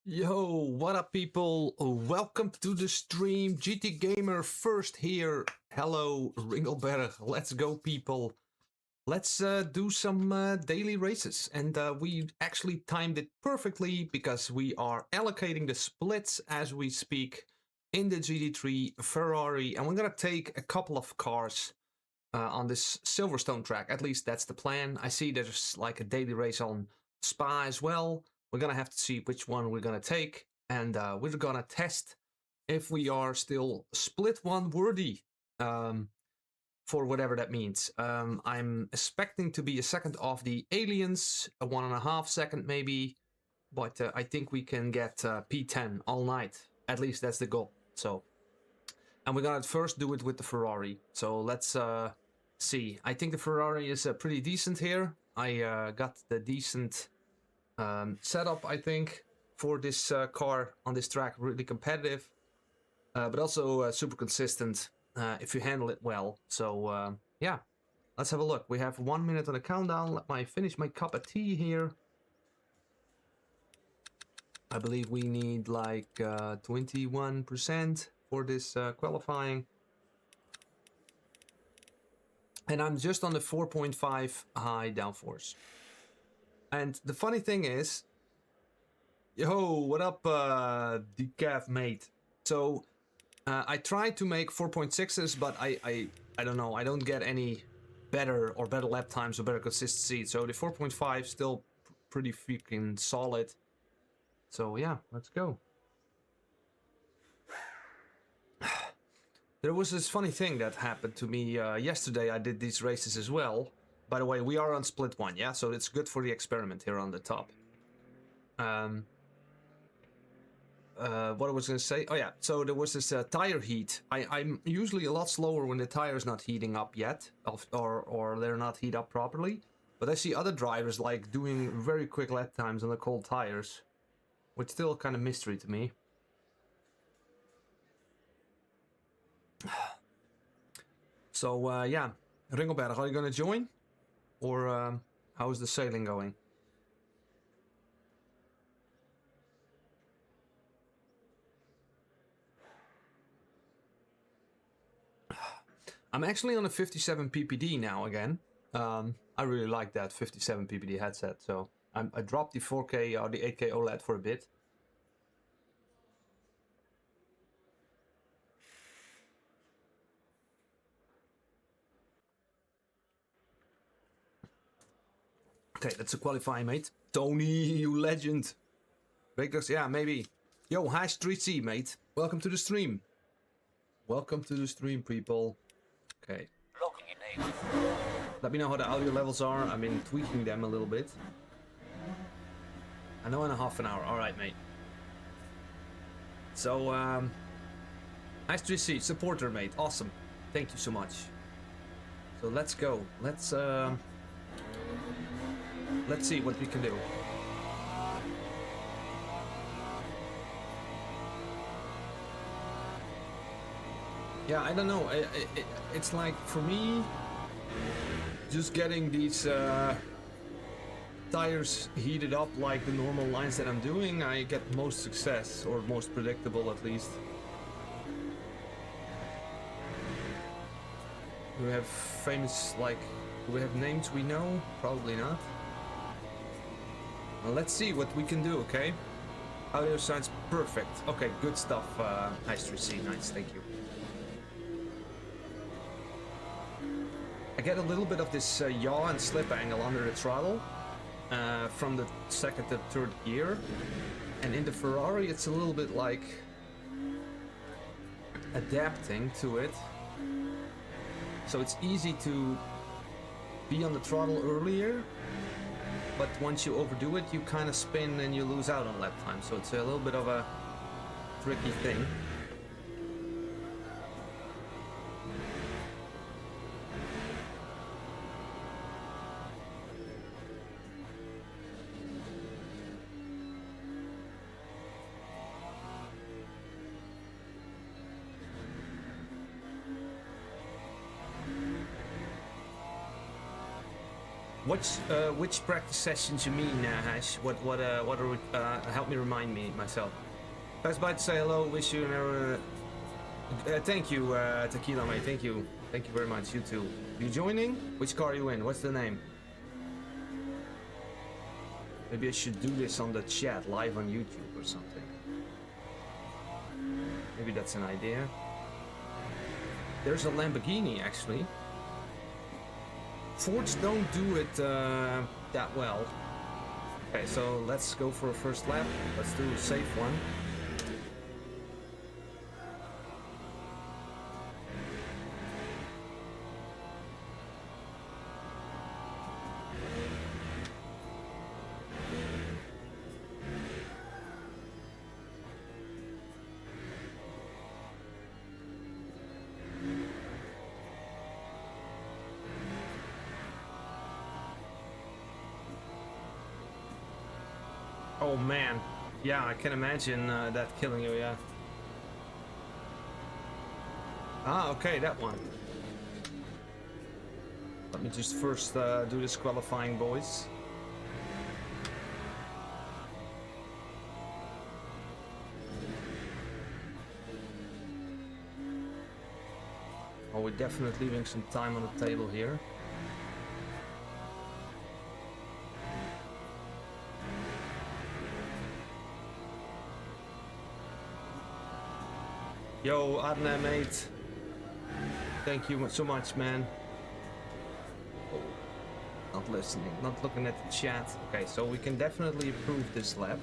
Yo, what up people? Welcome to the stream. GT Gamer first here. Hello, Ringelberg. Let's go people. Let's do some daily races. And we actually timed it perfectly because we are allocating the splits as we speak in the GT3 Ferrari. And we're gonna take a couple of cars on this Silverstone track. At least that's the plan. I see there's like a daily race on Spa as well. We're gonna have to see which one we're gonna take, and we're gonna test if we are still split one worthy, for whatever that means. I'm expecting to be a second off the aliens, a 1.5 second maybe, but I think we can get P10 all night. At least that's the goal. So, and we're gonna first do it with the Ferrari. So let's see. I think the Ferrari is pretty decent here. I got the decent setup, I think, for this car on this track. Really competitive, but also super consistent if you handle it well. So yeah, let's have a look. We have 1 minute on the countdown. Let me finish my cup of tea here. I believe we need like 21% for this qualifying. And I'm just on the 4.5 high downforce. And the funny thing is, yo, what up, Decaf mate? So I tried to make 4.6s, but I don't know. I don't get any better lap times or better consistency. So the 4.5 still pretty freaking solid. So yeah, let's go. There was this funny thing that happened to me yesterday. I did these races as well. By the way, we are on split one, yeah? So it's good for the experiment here on the top. What I was going to say? Oh yeah, so there was this tire heat. I'm usually a lot slower when the tire's not heating up yet, or they're not heat up properly. But I see other drivers like doing very quick lap times on the cold tires, which still kind of mystery to me. So yeah, Ringelberg, are you going to join? Or how is the sailing going? I'm actually on a 57 ppd now again. I really like that 57 ppd headset, so I dropped the 4K or the 8K OLED for a bit. Okay, that's a qualifying, mate. Tony, you legend. Breakers, yeah, maybe. Yo, hash 3C, mate. Welcome to the stream. Welcome to the stream, people. Okay. Let me know how the audio levels are. I've been tweaking them a little bit. I know in a half an hour. Alright, mate. So, hash 3C, supporter, mate. Awesome. Thank you so much. So let's go. Let's see what we can do. Yeah, I don't know. It's like, for me, just getting these tires heated up like the normal lines that I'm doing, I get most success, or most predictable at least. Do we have famous, like, do we have names we know? Probably not. Well, let's see what we can do, okay? Audio sounds perfect. Okay, good stuff, Nice3C. Nice, thank you. I get a little bit of this yaw and slip angle under the throttle from the second to third gear. And in the Ferrari, it's a little bit like adapting to it. So it's easy to be on the throttle earlier, but once you overdo it, you kind of spin and you lose out on lap time. So it's a little bit of a tricky thing. Which practice sessions you mean, Hash? What are we, help me remind me myself. Pass by to say hello. Wish you an thank you, Tequila mate. Thank you very much. You too. You joining? Which car are you in? What's the name? Maybe I should do this on the chat live on YouTube or something. Maybe that's an idea. There's a Lamborghini actually. Fords don't do it that well. Okay, so let's go for a first lap. Let's do a safe one. Oh man, yeah, I can imagine that killing you, yeah. Ah, okay, that one. Let me just first do this qualifying, boys. Oh, we're definitely leaving some time on the table here. Yo, Adna, mate. Thank you so much, man. Oh, not listening, not looking at the chat. Okay, so we can definitely improve this lap.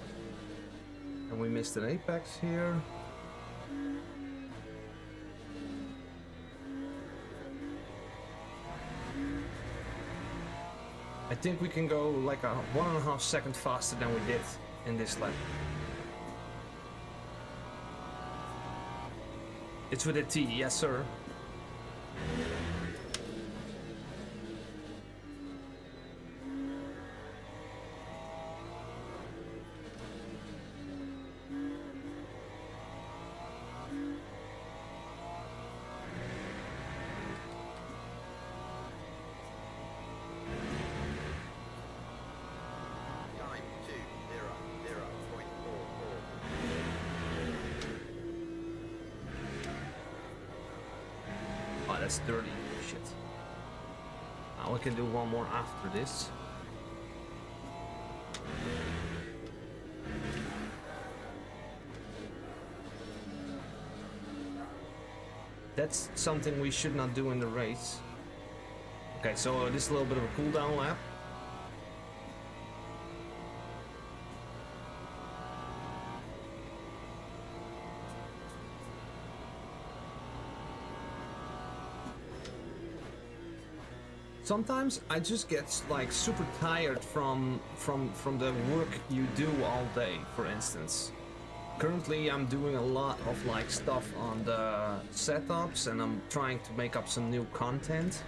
And we missed an apex here. I think we can go like a 1.5 seconds faster than we did in this lap. It's with a T, yes sir. That's dirty. Shit. Now we can do one more after this. That's something we should not do in the race. Okay, so this is a little bit of a cooldown lap. Sometimes I just get like super tired from the work you do all day, for instance. Currently I'm doing a lot of like stuff on the setups and I'm trying to make up some new content,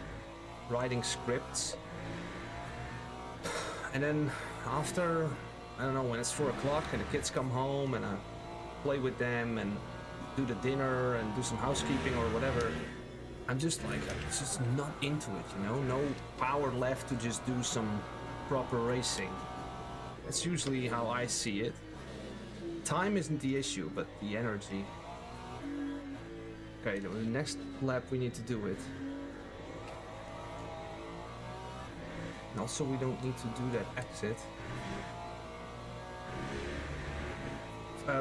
writing scripts. And then after, I don't know, when it's 4 o'clock and the kids come home and I play with them and do the dinner and do some housekeeping or whatever, I'm just like, I'm just not into it, you know? No power left to just do some proper racing. That's usually how I see it. Time isn't the issue, but the energy. Okay, the next lap we need to do it. And also we don't need to do that exit.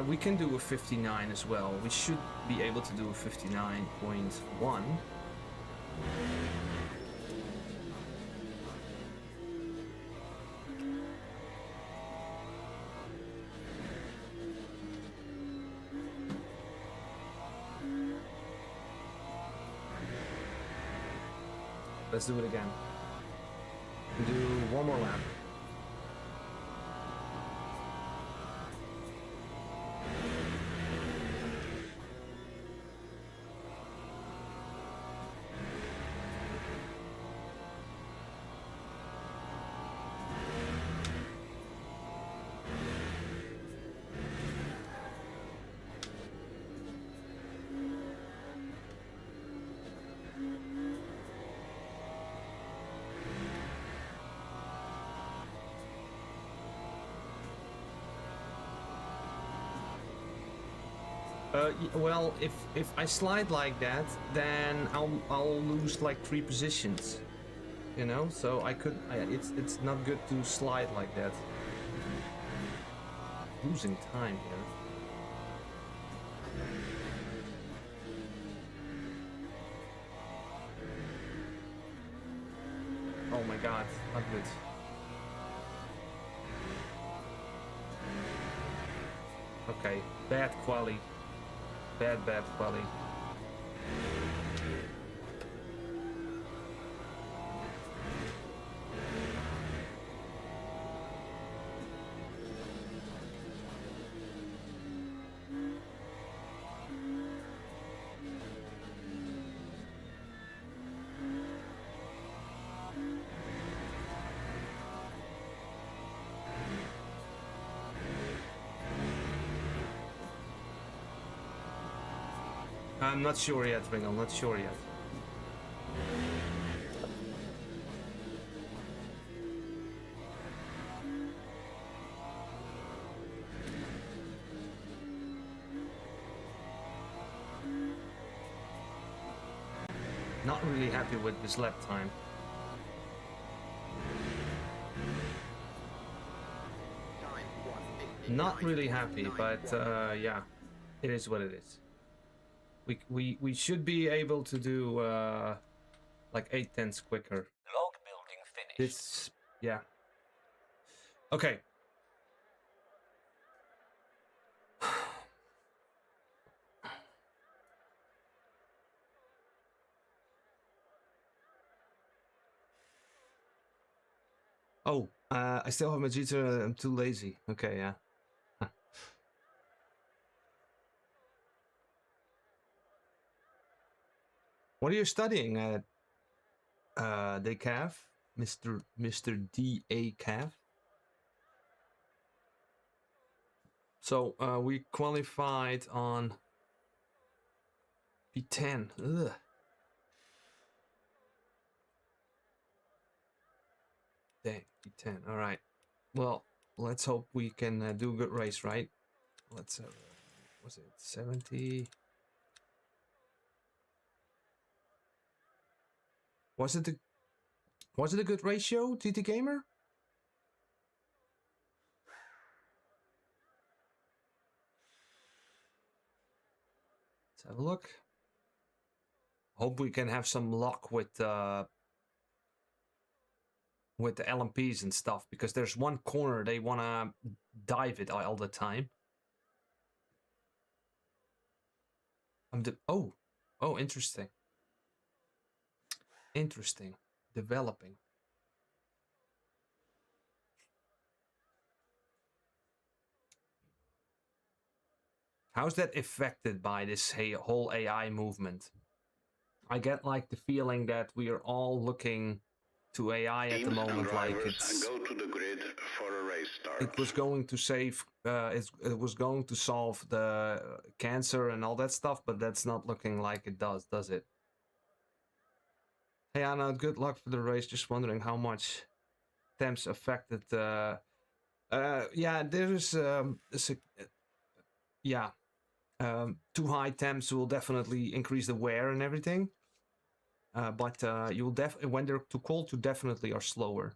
We can do a 59 as well. We should be able to do a 59.1. Let's do it again. Do one more lap. Well, if I slide like that, then I'll lose like 3 positions, you know. So it's not good to slide like that. Losing time here. Oh my god, not good. Okay, bad quality. Bad quality. I'm not sure yet, Ringo, not sure yet. Not really happy with this lap time. Not really happy, but yeah, it is what it is. We should be able to do like 8/10 quicker. Log building finished. This, yeah. Okay. Oh, I still have my GT3. I'm too lazy. Okay, yeah. What are you studying at DCAF, Mr. DACAF? So we qualified on P10. Ugh. Dang, P10. All right. Well, let's hope we can do a good race, right? Let's. Was it 70? Was it a good ratio, GT Gamer? Let's have a look. Hope we can have some luck with the LMPs and stuff, because there's one corner they wanna dive it all the time. Oh, interesting. Interesting. Developing. How's that affected by this whole AI movement? I get like the feeling that we are all looking to AI at the moment, like it's go to the grid for a race start. It was going to save it was going to solve the cancer and all that stuff, but that's not looking like it does it? Hey Anna, good luck for the race. Just wondering how much temps affected yeah, there's yeah, too high temps will definitely increase the wear and everything. But you'll when they're too cold, you definitely are slower.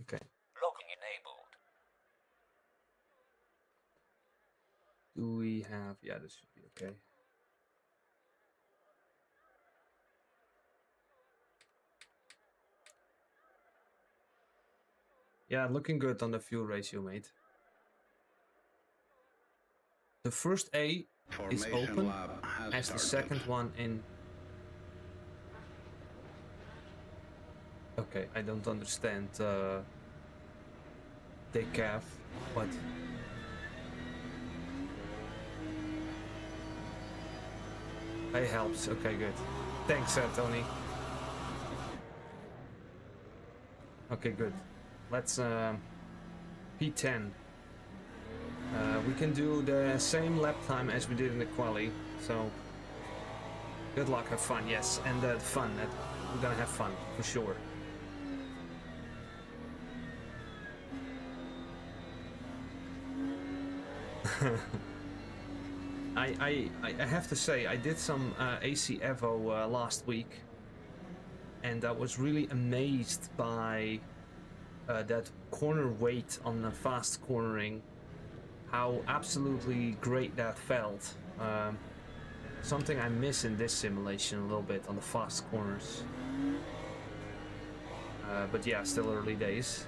Okay. Logging enabled. Do we have? Yeah, this should be okay. Yeah, looking good on the fuel ratio, mate. The first A is open, as the second one in. Okay, I don't understand decaf, but it helps. Okay, good. Thanks, Tony. Okay, good. Let's P10. We can do the same lap time as we did in the quali, so Good luck, have fun, yes, and fun. We're gonna have fun for sure. I have to say, I did some AC Evo last week, and I was really amazed by that corner weight on the fast cornering. How absolutely great that felt. Something I miss in this simulation a little bit on the fast corners. But yeah, still early days.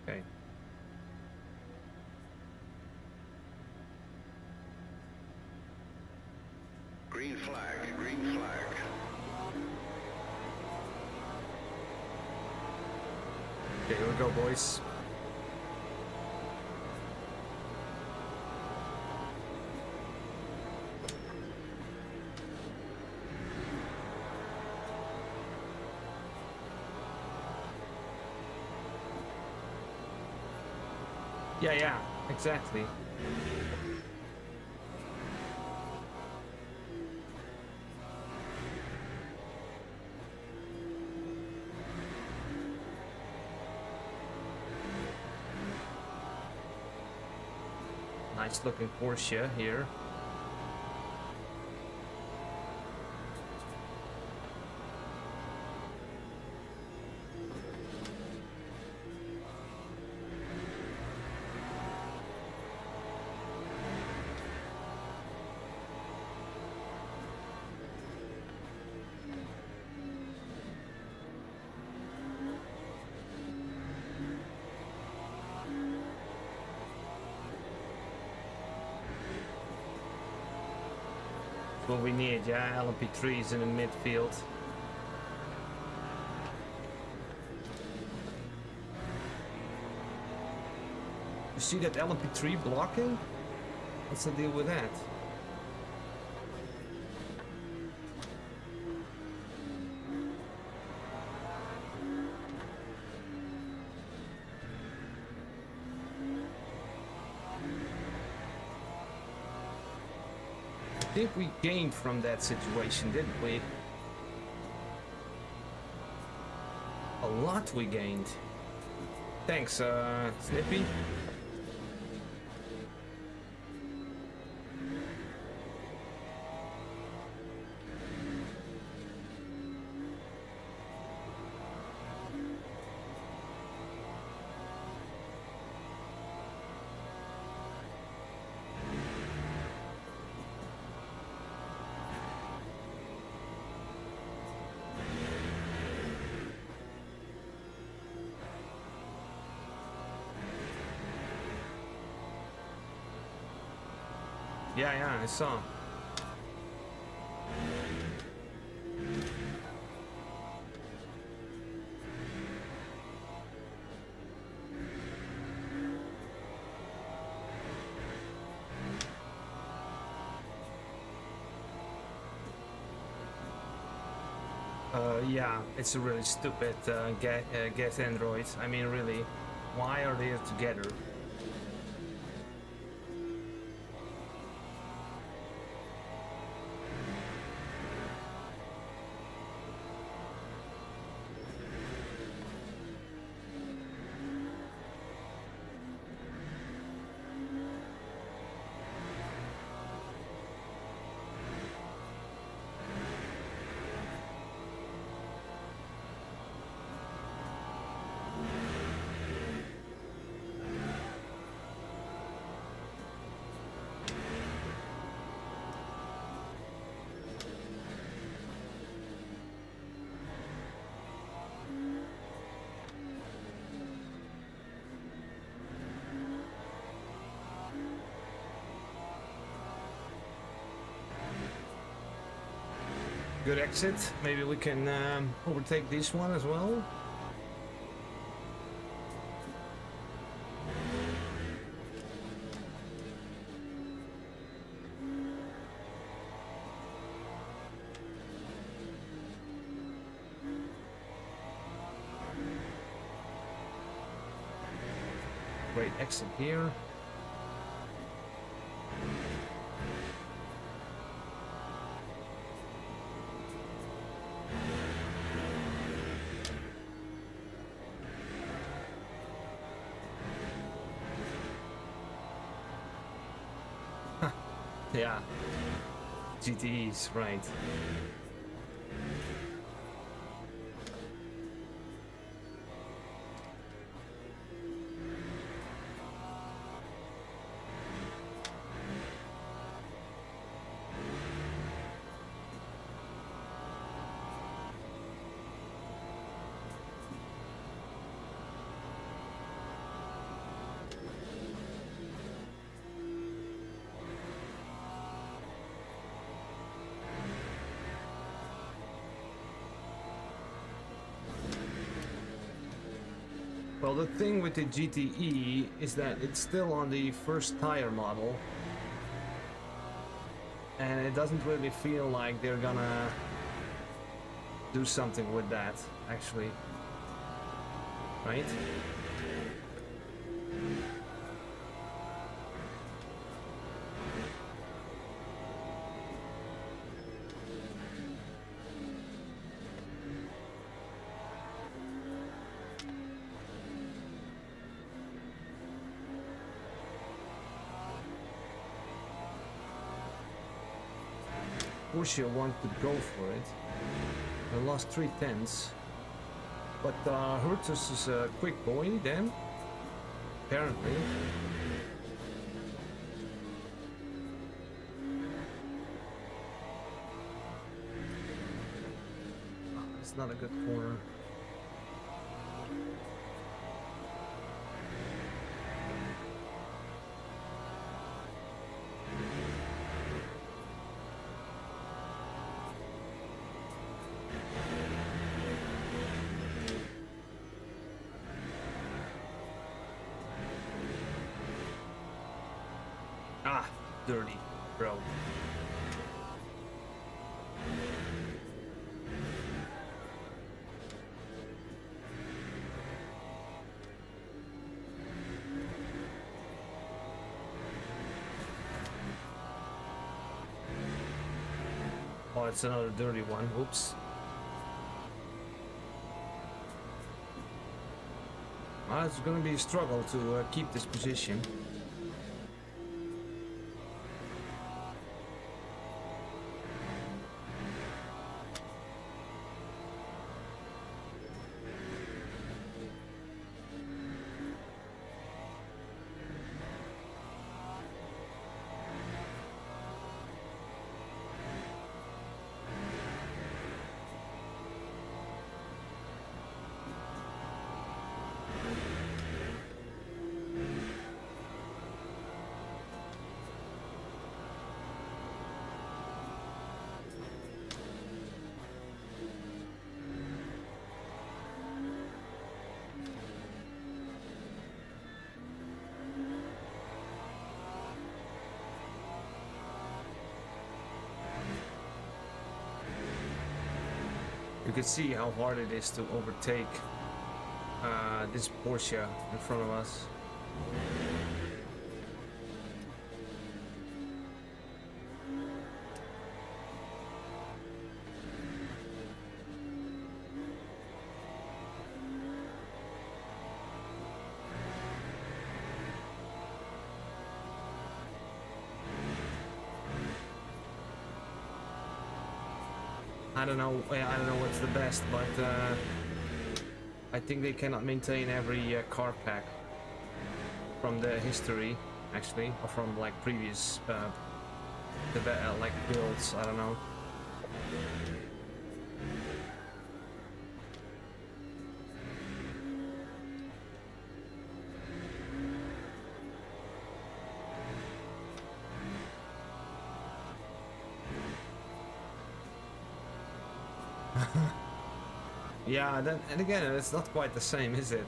Okay. Green flag, green flag. Okay, here we go, boys. Yeah, exactly. Nice looking Porsche here. What we need, yeah, LMP3 is in the midfield. You see that LMP3 blocking? What's the deal with that? I think we gained from that situation, didn't we? A lot we gained. Thanks, Snippy. Yeah, I saw. Yeah, it's a really stupid get Android. I mean, really, why are they together? Good exit. Maybe we can overtake this one as well. Great exit here. Yeah. GTEs, right. Well, the thing with the GTE is that it's still on the first tire model, and it doesn't really feel like they're gonna do something with that, actually. Right? Porsche want to go for it. They lost 3/10, but Hertus is a quick boy then, apparently. Oh, it's not a good corner. Ah, dirty, bro. Oh, it's another dirty one. Oops. It's gonna be a struggle to keep this position. You can see how hard it is to overtake this Porsche in front of us. I don't know what's the best, but I think they cannot maintain every car pack from the history, actually, or from like previous like builds. I don't know. Yeah, then and again, it's not quite the same, is it?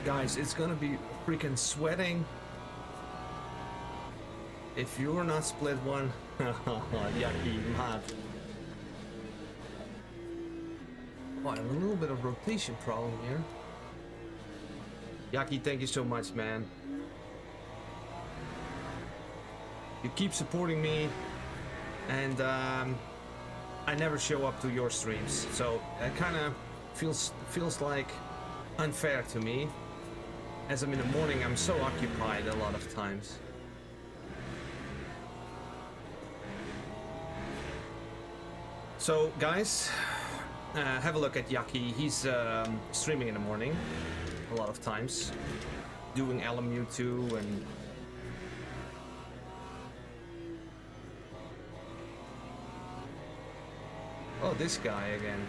Guys, it's gonna be freaking sweating. If you're not split one, yucky, mad. Oh, I have a little bit of rotation problem here. Yaki, thank you so much, man. You keep supporting me, and I never show up to your streams, so it kind of feels like unfair to me. As I'm in the morning, I'm so occupied a lot of times. So, guys, have a look at Yaki. He's streaming in the morning a lot of times, doing LMU too, and oh, this guy again.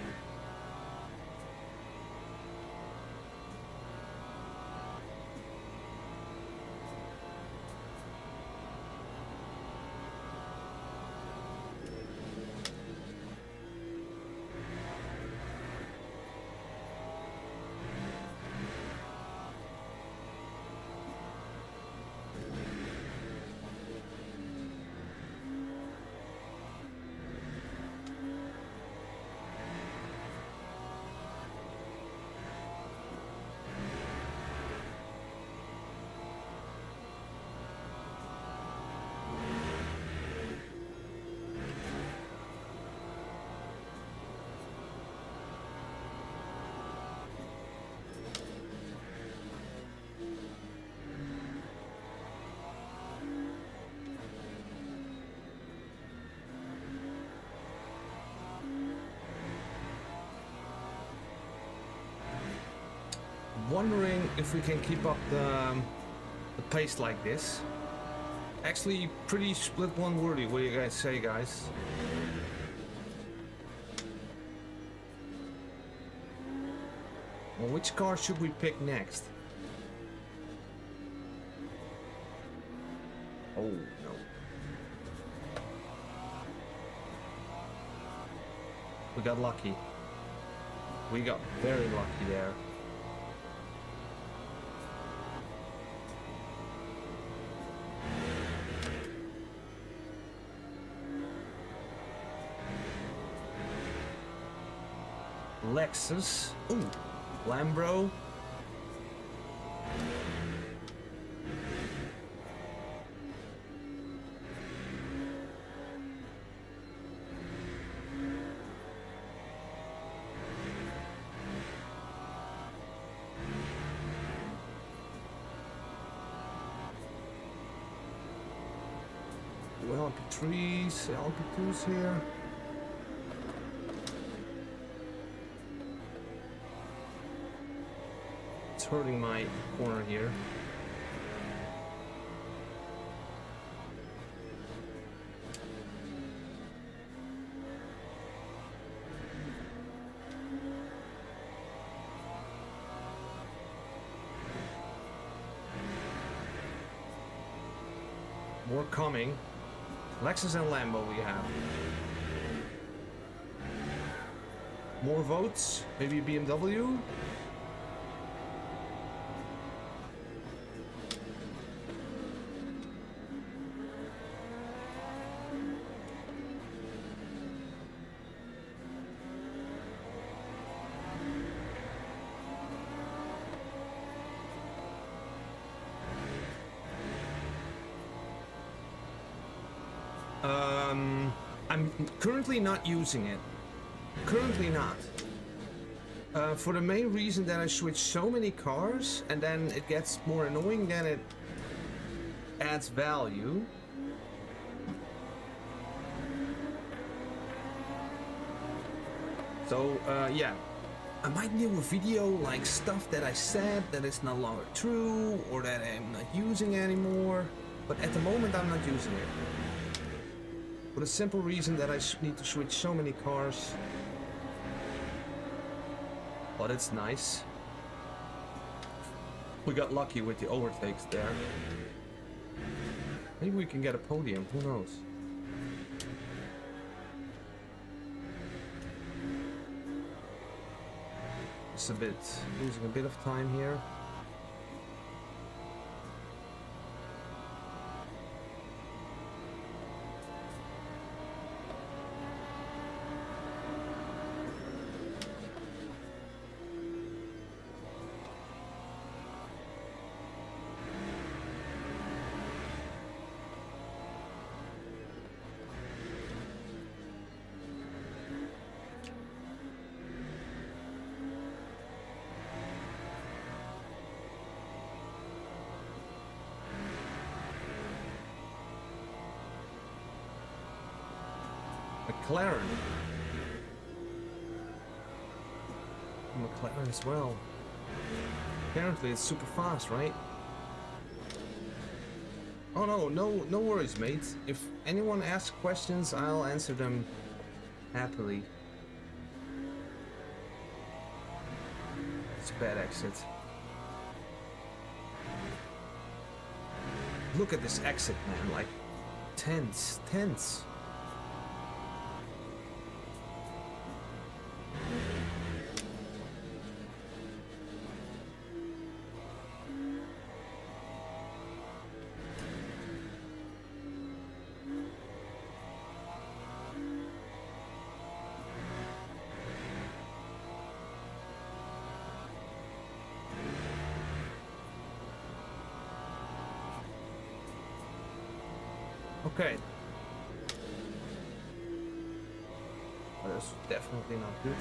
Wondering if we can keep up the pace like this. Actually, pretty split one worthy. What do you guys say, guys? Well, which car should we pick next? Oh no. We got lucky. We got very lucky there. Lexus. Ooh, Lambro. LP3s, LP2s here. It's hurting my corner here. More coming. Lexus and Lambo we have. More votes? Maybe BMW? I'm currently not using it. Currently not. For the main reason that I switch so many cars and then it gets more annoying than it adds value. So, yeah. I might do a video like stuff that I said that is no longer true or that I'm not using anymore. But at the moment I'm not using it. For the simple reason that I need to switch so many cars. Oh, that's nice. We got lucky with the overtakes there. Maybe we can get a podium, who knows? It's a bit, losing a bit of time here. McLaren. McLaren as well. Apparently it's super fast, right? Oh no worries, mate. If anyone asks questions, I'll answer them happily. It's a bad exit. Look at this exit, man. Like, tense. Okay. Well, that's definitely not good.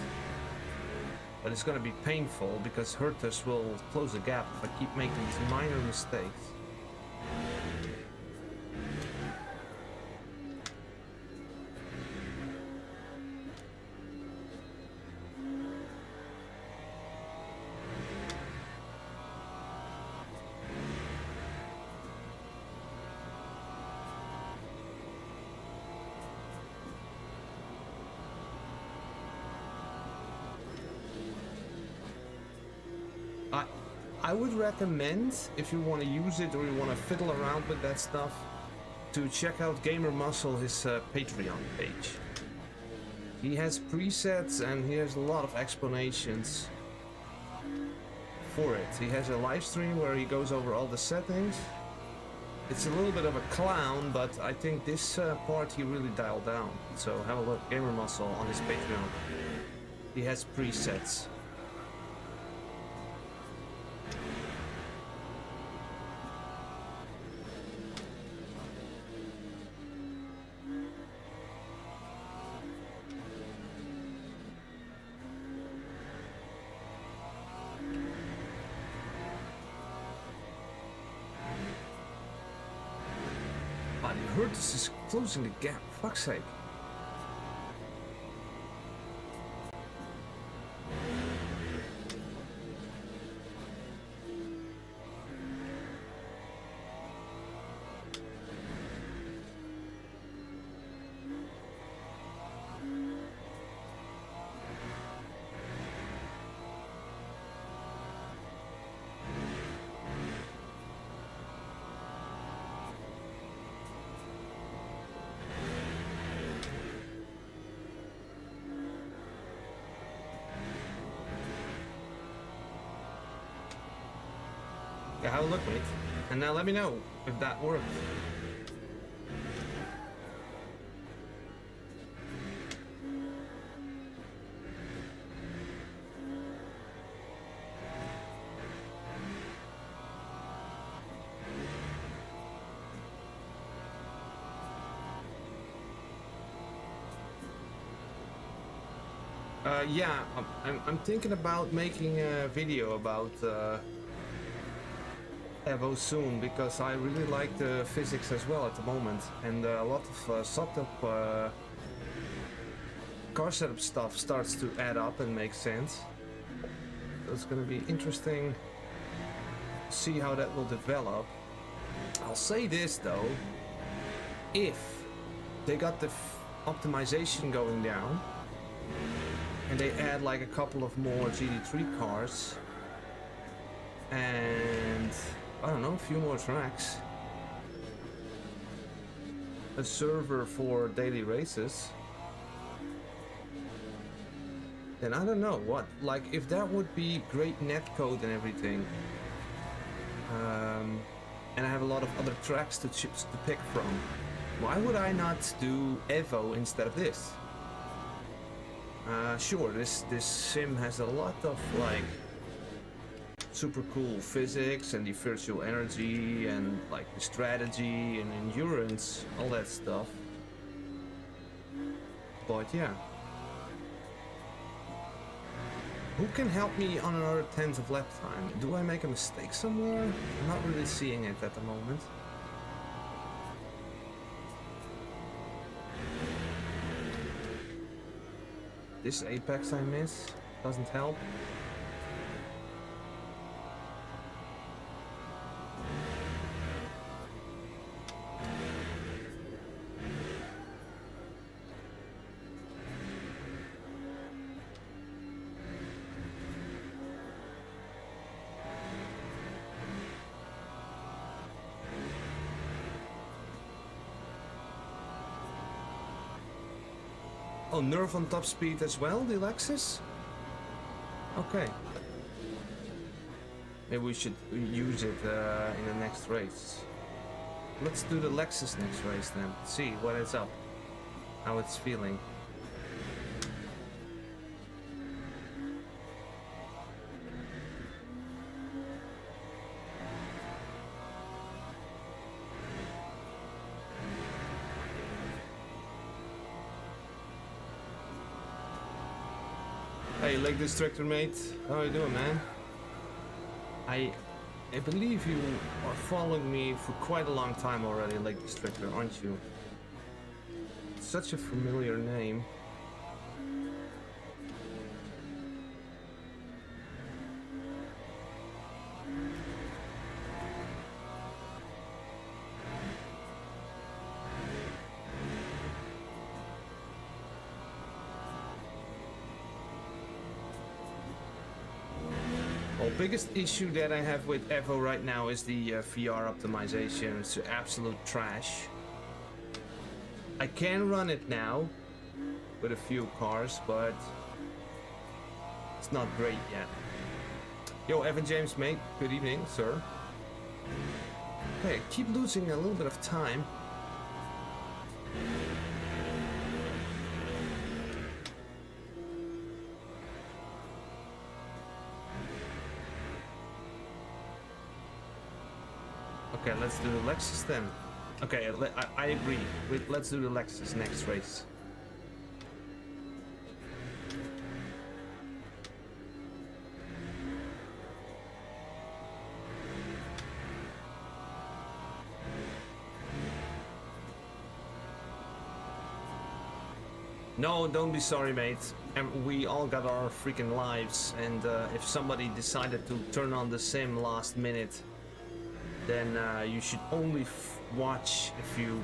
But it's gonna be painful because Hertus will close the gap if I keep making these minor mistakes. I would recommend, if you want to use it or you want to fiddle around with that stuff, to check out Gamer Muscle, his Patreon page. He has presets and he has a lot of explanations for it. He has a live stream where he goes over all the settings. It's a little bit of a clown, but I think this part he really dialed down. So have a look, Gamer Muscle on his Patreon. He has presets. Hertus is closing the gap, fuck's sake. Yeah, have a look, mate. And now let me know if that worked. Yeah, I'm thinking about making a video about Evo soon, because I really like the physics as well at the moment, and a lot of setup, car setup stuff starts to add up and make sense. So it's gonna be interesting to see how that will develop. I'll say this though, if they got the optimization going down and they add like a couple of more GT3 cars and I don't know, a few more tracks, a server for daily races, then I don't know what, like if that would be great netcode and everything, and I have a lot of other tracks to pick from, why would I not do Evo instead of this? Sure, this sim has a lot of like super cool physics and the virtual energy and like the strategy and endurance, all that stuff. But yeah, who can help me on another 10th of lap time? Do I make a mistake somewhere? I'm not really seeing it at the moment. This apex I miss. Doesn't help. Oh, nerf on top speed as well, the Lexus? Okay. Maybe we should use it in the next race. Let's do the Lexus next race then. See what it's up. How it's feeling. Hey, Lake Distractor mate, how you doing, man? I believe you are following me for quite a long time already, Lake Distractor, aren't you? Such a familiar name. Biggest issue that I have with Evo right now is the VR optimization. It's absolute trash. I can run it now with a few cars, but it's not great yet. Yo, Evan James, mate. Good evening, sir. Okay, I keep losing a little bit of time. Okay, let's do the Lexus then. Okay, I agree. Let's do the Lexus next race. No, don't be sorry, mate. And we all got our freaking lives, and if somebody decided to turn on the sim last minute, then you should only watch if you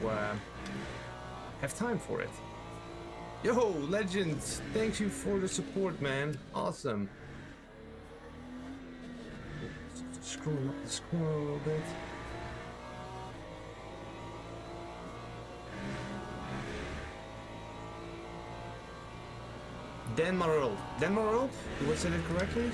have time for it. Yo, legend! Thank you for the support, man. Awesome. Scrolling up the score a little bit. Denmark. Denmark? Did I say that correctly?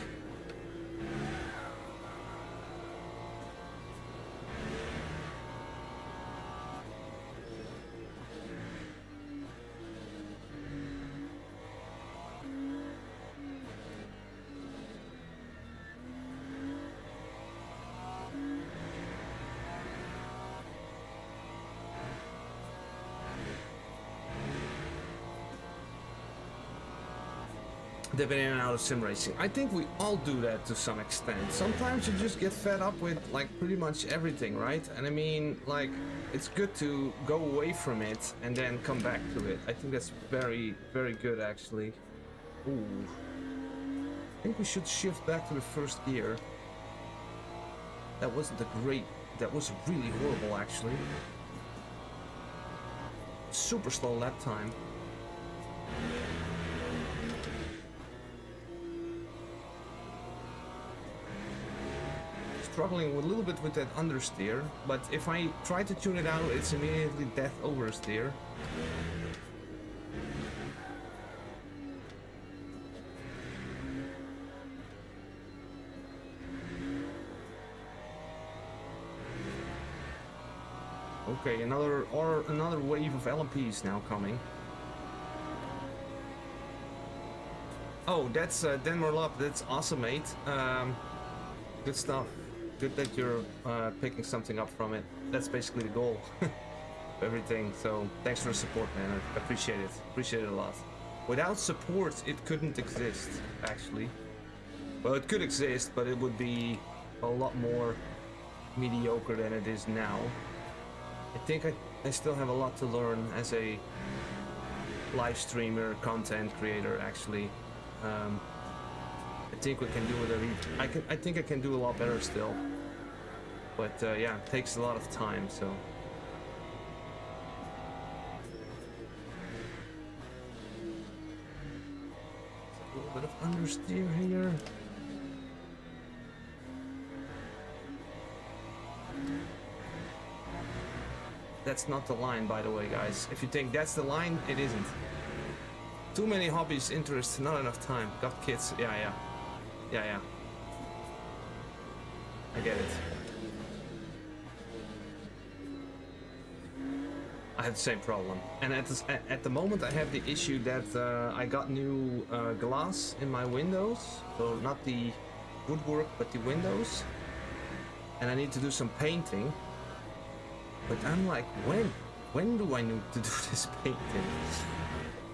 They've been in and out of sim racing. I think we all do that to some extent. Sometimes you just get fed up with like pretty much everything, right? And I mean, like, it's good to go away from it and then come back to it. I think that's very, very good actually. Ooh. I think we should shift back to the first gear. That wasn't a great, that was really horrible actually. Super slow lap time. Struggling a little bit with that understeer, but if I try to tune it out, it's immediately death oversteer. Okay, another wave of LMPs now coming. Oh, that's Denmark. That's awesome, mate. Good stuff. Good that you're picking something up from it. That's basically the goal of everything. So thanks for the support, man. I appreciate it. Appreciate it a lot. Without support, it couldn't exist, actually. Well, it could exist, but it would be a lot more mediocre than it is now. I think I still have a lot to learn as a live streamer, content creator. Actually, I think we can do it. I think I can do a lot better still. But yeah, it takes a lot of time. So. A little bit of understeer here. That's not the line, by the way, guys. If you think that's the line, it isn't. Too many hobbies, interests, not enough time. Got kids. Yeah. I get it. I have the same problem. And at the moment I have the issue that I got new glass in my windows. So not the woodwork, but the windows. And I need to do some painting. But I'm like, when do I need to do this painting?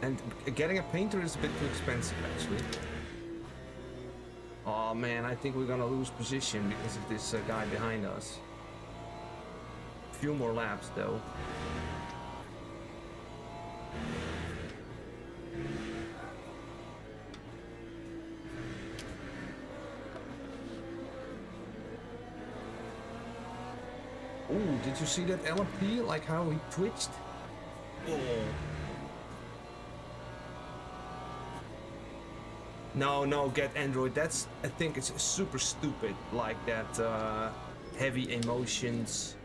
And getting a painter is a bit too expensive, actually. Oh man, I think we're gonna lose position because of this guy behind us. A few more laps, though. Oh, did you see that LMP? Like how he twitched? Oh. No, get Android. That's, I think it's super stupid. Like that heavy emotions.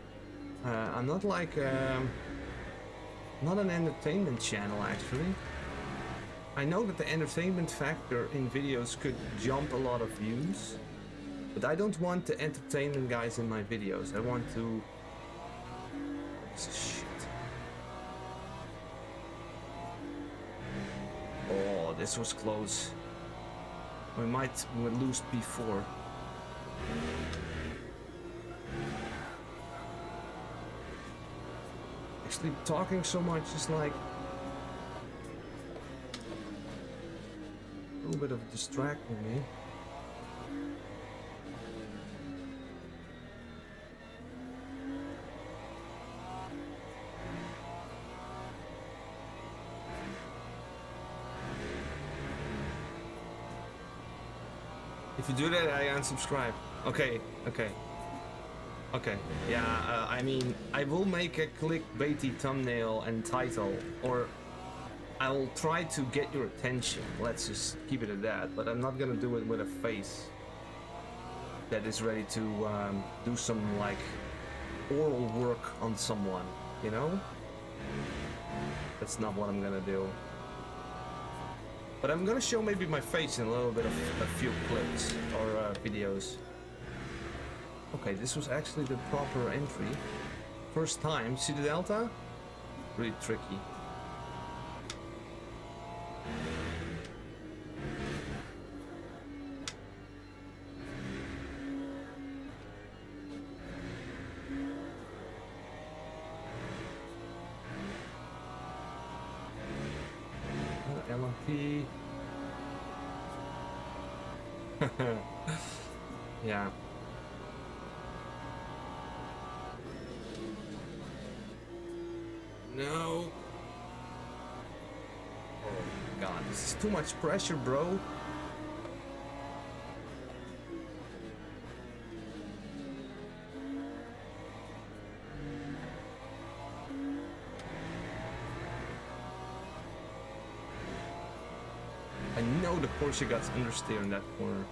I'm not like, not an entertainment channel actually. I know that the entertainment factor in videos could jump a lot of views. But I don't want the entertainment guys in my videos. I want to... This is shit. Oh, this was close. We might lose P4. Actually, talking so much is like a little bit of distracting me. If you do that, I unsubscribe. Okay. Yeah, I mean, I will make a clickbaity thumbnail and title, or I will try to get your attention. Let's just keep it at that. But I'm not gonna do it with a face that is ready to do some like oral work on someone, you know? That's not what I'm gonna do. But I'm gonna show maybe my face in a little bit of a few clips or videos. Okay, this was actually the proper entry. First time. See the delta? Really tricky. LMP. Yeah. No. Oh god, this is too much pressure, bro. I know the Porsche got understeer in that corner.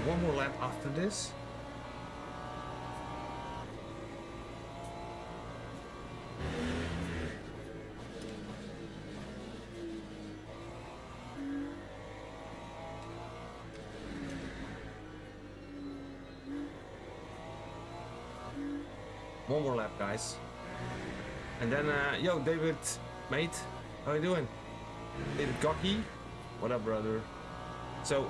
One more lap after this. One more lap, guys. And then, yo, David, mate, how you doing? David Gocky. What up, brother? So,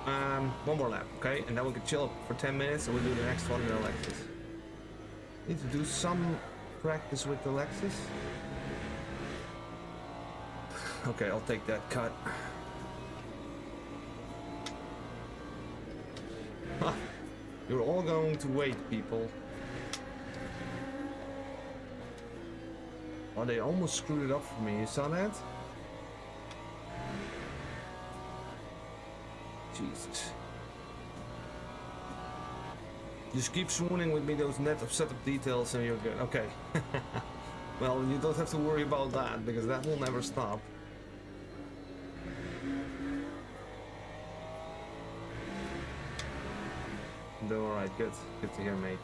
one more lap, okay? And then we can chill for 10 minutes and we'll do the next one in the Lexus. Need to do some practice with the Lexus. Okay, I'll take that cut. Ha! You're all going to wait, people. Oh, they almost screwed it up for me. You saw that? Jesus. Just keep swooning with me those net of setup details and you're good. Okay. Well, you don't have to worry about that because that will never stop. Alright, good. Good to hear, mate.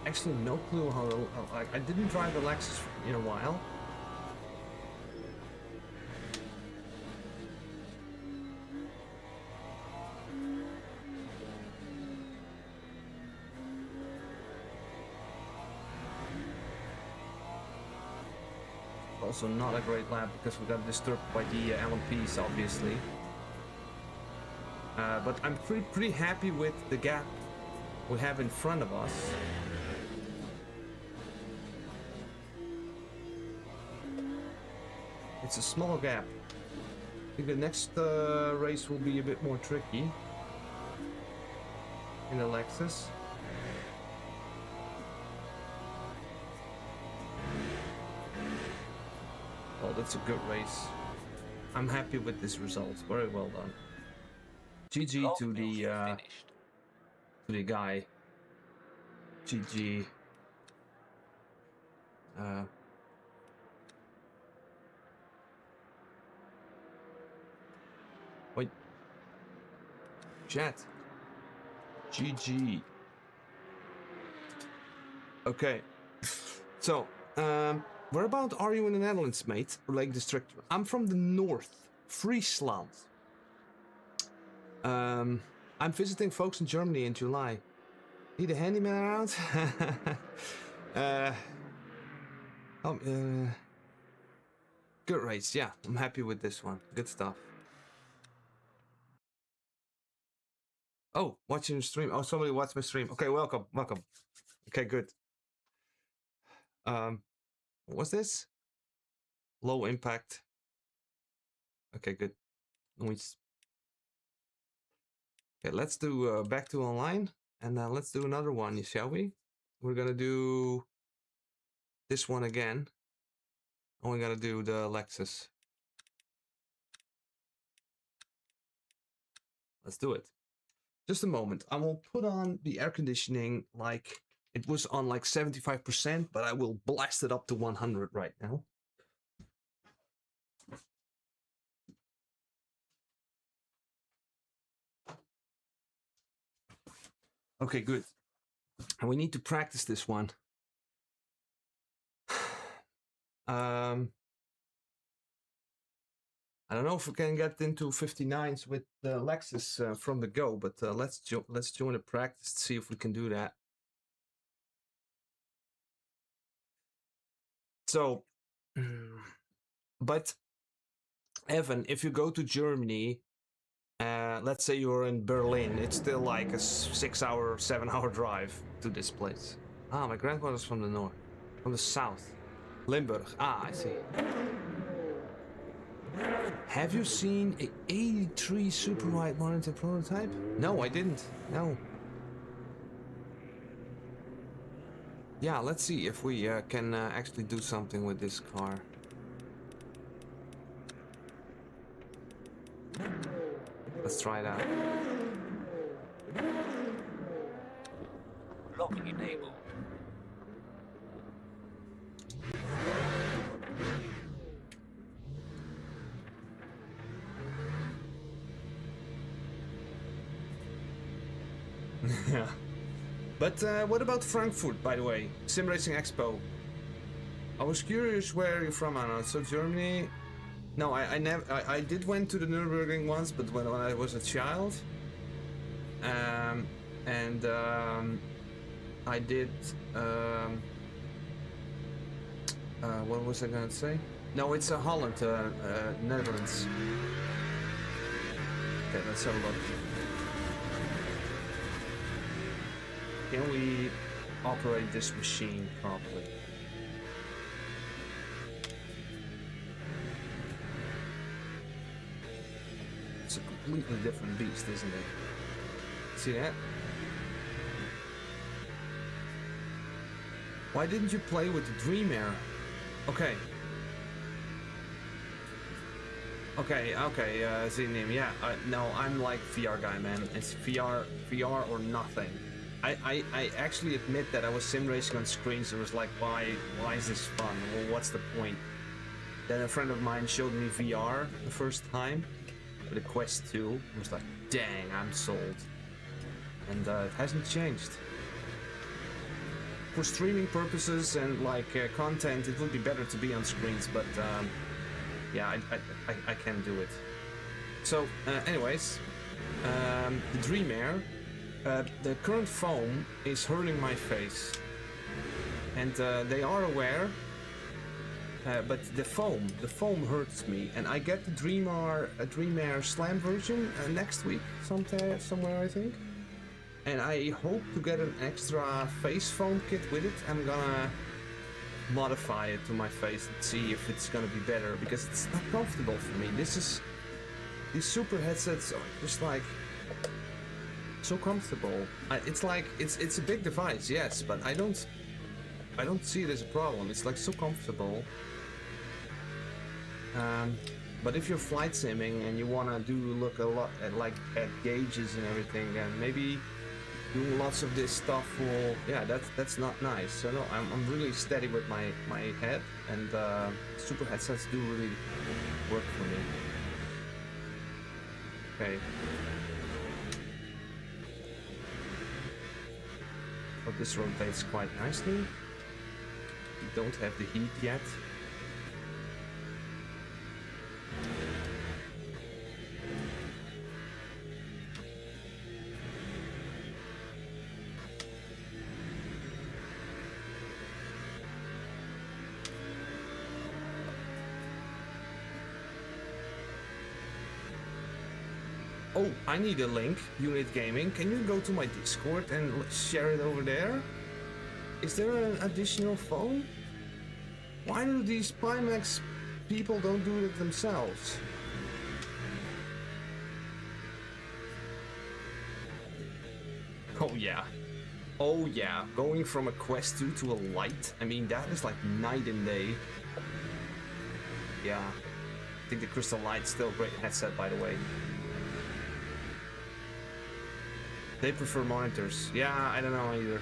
Actually, no clue how. Like, I didn't drive the Lexus in a while. Also, not a great lap because we got disturbed by the LMPs, obviously. But I'm pretty happy with the gap we have in front of us. It's a small gap. I think the next race will be a bit more tricky in the Lexus. Oh, that's a good race. I'm happy with this result. Very well done. GG to the guy. GG. Wait. Chat. GG. Okay. So, whereabout are you in the Netherlands, mate? Lake District. I'm from the north, Friesland. I'm visiting folks in Germany in July. Need a handyman around? Good race, yeah. I'm happy with this one. Good stuff. Oh, watching the stream. Oh, somebody watched my stream. Okay, welcome, welcome. Okay, good. What's this? Low impact. Okay, good. Okay, let's do back to online, and let's do another one, shall we? We're gonna do this one again. And we're gonna do the Lexus. Let's do it. Just a moment. I will put on the air conditioning like it was on like 75%, but I will blast it up to 100 right now. Okay, good. And we need to practice this one. I don't know if we can get into 59s with the Lexus from the go, but let's join the practice to see if we can do that. So, but Evan, if you go to Germany, let's say you're in Berlin, it's still like a 6-hour, 7-hour drive to this place. Ah, my grandmother's from the north, from the south, Limburg. Ah, I see. Have you seen a 83 super wide monitor prototype? No, I didn't. No. Yeah, let's see if we can actually do something with this car. Let's try it out. Locking enabled. Yeah. But what about Frankfurt, by the way? Sim Racing Expo. I was curious where you're from, Anna. So Germany? No, I never. I did went to the Nürburgring once, but when I was a child. I did. What was I gonna say? No, it's Holland, Netherlands. Okay, let's have a look. Can we operate this machine properly? It's a completely different beast, isn't it? See that? Why didn't you play with the DreamAir? Okay. Okay, Zinim, yeah. No, I'm like VR guy, man. It's VR or nothing. I actually admit that I was sim racing on screens. It was like, why is this fun? Well, what's the point? Then a friend of mine showed me VR the first time with a Quest 2. I was like, dang, I'm sold. And it hasn't changed. For streaming purposes and like content, it would be better to be on screens, but yeah, I can do it. So, anyways, the DreamAir, the current foam is hurting my face, and they are aware. But the foam hurts me, and I get the DreamAir Slam version next week, somewhere I think. And I hope to get an extra face foam kit with it. I'm gonna modify it to my face and see if it's gonna be better, because it's not comfortable for me. These super headsets are just like so comfortable. It's like it's a big device, yes, but I don't see it as a problem. It's like so comfortable. But if you're flight simming and you wanna look a lot at gauges and everything, and maybe doing lots of this stuff will, yeah, that's not nice. So no, I'm really steady with my head, and super headsets do really work for me. Okay. But this rotates quite nicely. We don't have the heat yet. Oh, I need a link, Unit Gaming. Can you go to my Discord and share it over there? Is there an additional phone? Why do these Pimax people don't do it themselves? Oh yeah. Oh yeah, going from a Quest 2 to a Lite, I mean, that is like night and day. Yeah. I think the Crystal Lite's still a great headset, by the way. They prefer monitors. Yeah, I don't know either.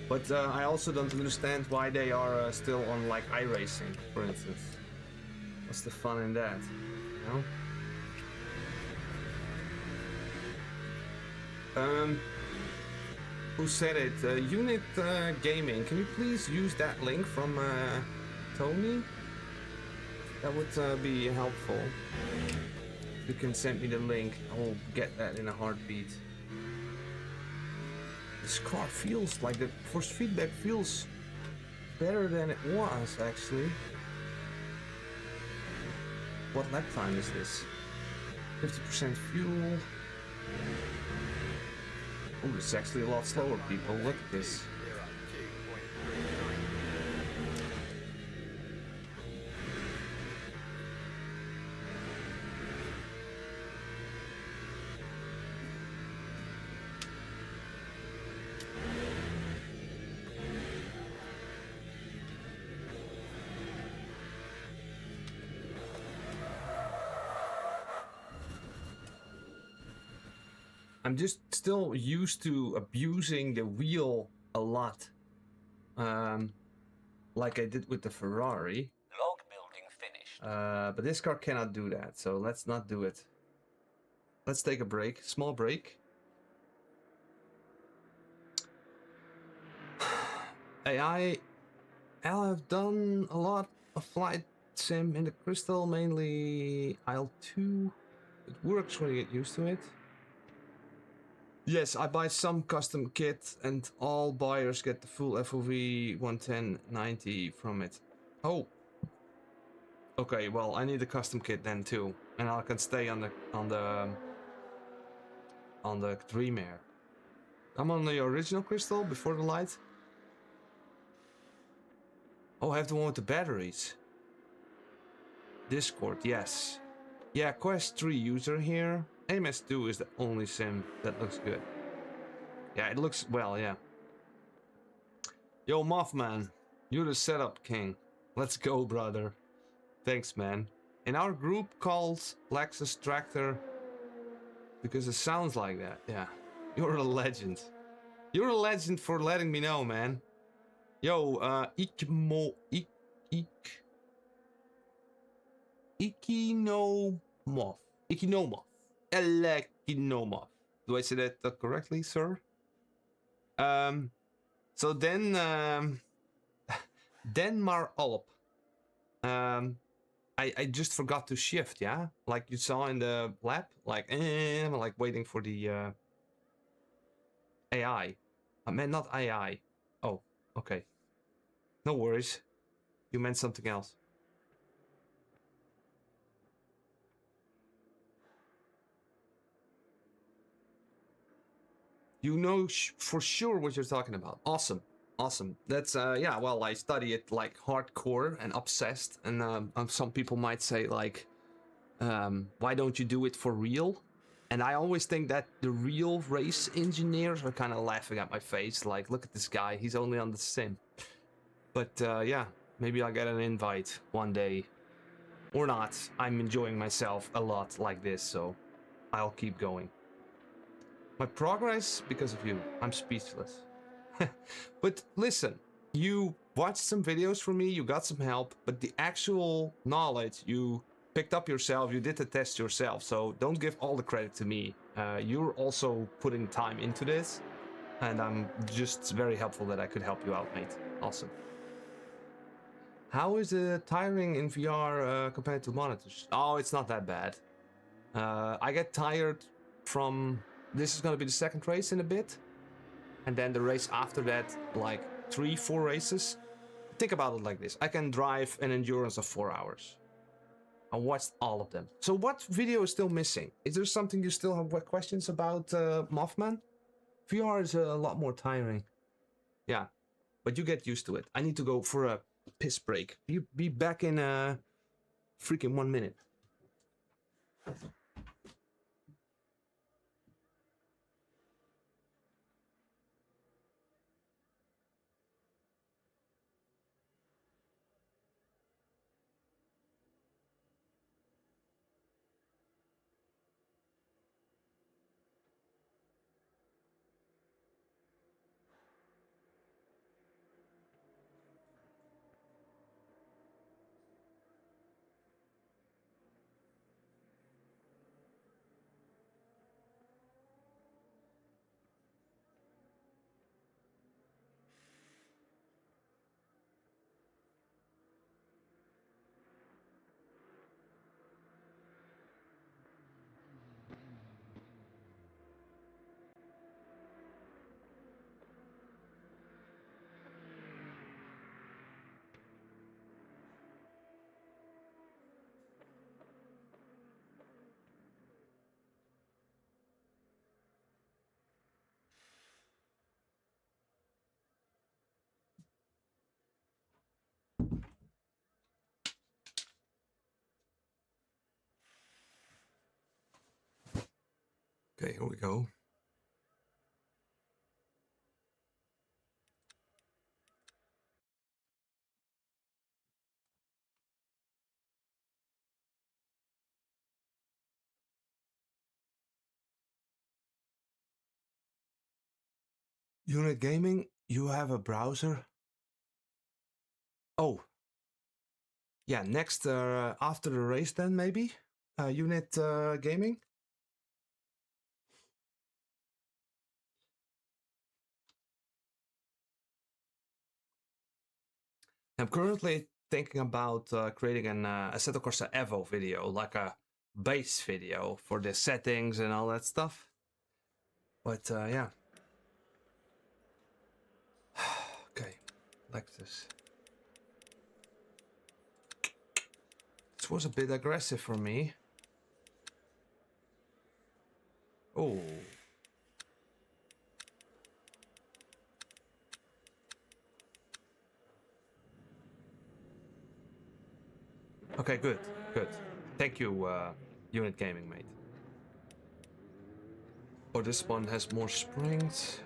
But I also don't understand why they are still on like iRacing, for instance. What's the fun in that? You know? Who said it? Unit Gaming. Can you please use that link from Tony? That would be helpful. If you can send me the link, I will get that in a heartbeat. This car feels like the force feedback feels better than it was actually. What lap time is this? 50% fuel. Oh, it's actually a lot slower, people. Look at this. I'm just still used to abusing the wheel a lot, like I did with the Ferrari. Log building finished. But this car cannot do that, so let's not do it. Let's take a break, small break. AI, have done a lot of flight sim in the Crystal, mainly IL-2. It works when you get used to it. Yes, I buy some custom kit and all buyers get the full FOV 11090 from it. Oh. Okay, well, I need a custom kit then too, and I can stay on the DreamAir. I'm on the original Crystal before the light. Oh, I have the one with the batteries. Discord, yes. Yeah, Quest 3 user here. AMS2 is the only sim that looks good. Yeah, it looks well, yeah. Yo, Mothman, you're the setup king. Let's go, brother. Thanks, man. In our group called Lexus Tractor, because it sounds like that, yeah. You're a legend. You're a legend for letting me know, man. Yo, Ikinomov. Elekinomov. Do I say that correctly, sir? So then, Denmar Alp. I just forgot to shift, yeah? Like you saw in the lab? Like waiting for the AI. I meant not AI. Oh, okay. No worries. You meant something else. You know for sure what you're talking about. Awesome. Awesome. That's, yeah, well, I study it like hardcore and obsessed. And some people might say like, why don't you do it for real? And I always think that the real race engineers are kind of laughing at my face. Like, look at this guy. He's only on the sim. But yeah, maybe I'll get an invite one day. Or not. I'm enjoying myself a lot like this, so I'll keep going. My progress because of you. I'm speechless. But listen, you watched some videos from me, you got some help, but the actual knowledge you picked up yourself, you did the test yourself, so don't give all the credit to me. You're also putting time into this, and I'm just very helpful that I could help you out, mate. Awesome. How is the tiring in VR compared to monitors? Oh, it's not that bad. I get tired from... This is going to be the second race in a bit. And then the race after that, like 3-4 races. Think about it like this. I can drive an endurance of 4 hours. I watched all of them. So what video is still missing? Is there something you still have questions about, Mothman? VR is a lot more tiring. Yeah, but you get used to it. I need to go for a piss break. Be back in freaking 1 minute. Okay, here we go. Unit Gaming, you have a browser? Oh, yeah, next after the race then maybe unit gaming. I'm currently thinking about creating an Assetto Corsa Evo video, like a base video for the settings and all that stuff. But yeah. Okay, Lexus. This was a bit aggressive for me. Oh. Okay, good, good. Thank you, Unit Gaming, mate. Oh, this one has more springs.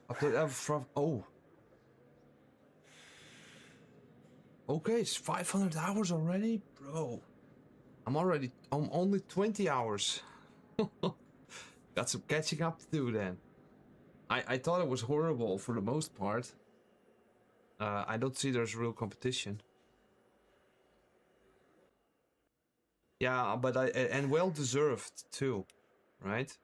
Update ever from oh. Okay, it's 500 hours already, bro. I'm only 20 hours. Got some catching up to do then. I thought it was horrible for the most part. I don't see there's real competition. Yeah, but and well deserved too, right?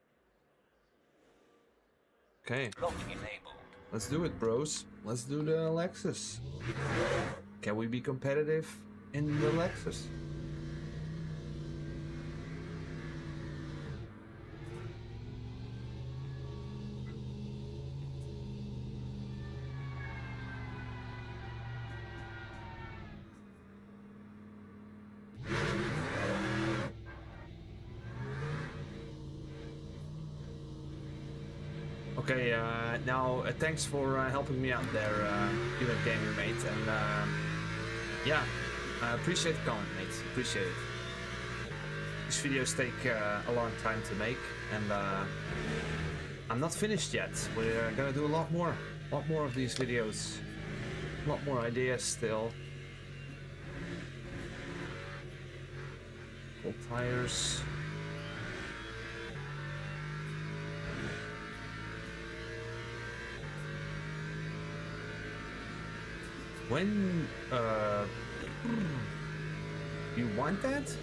Okay. Locking enabled. Let's do it, bros. Let's do the Lexus. Can we be competitive in the Lexus? Okay, now thanks for helping me out there, Unit Gaming, mate, and yeah, I appreciate the comment, mate, appreciate it. These videos take a long time to make, and I'm not finished yet. We're gonna do a lot more of these videos, a lot more ideas still. Full tires. When you want that,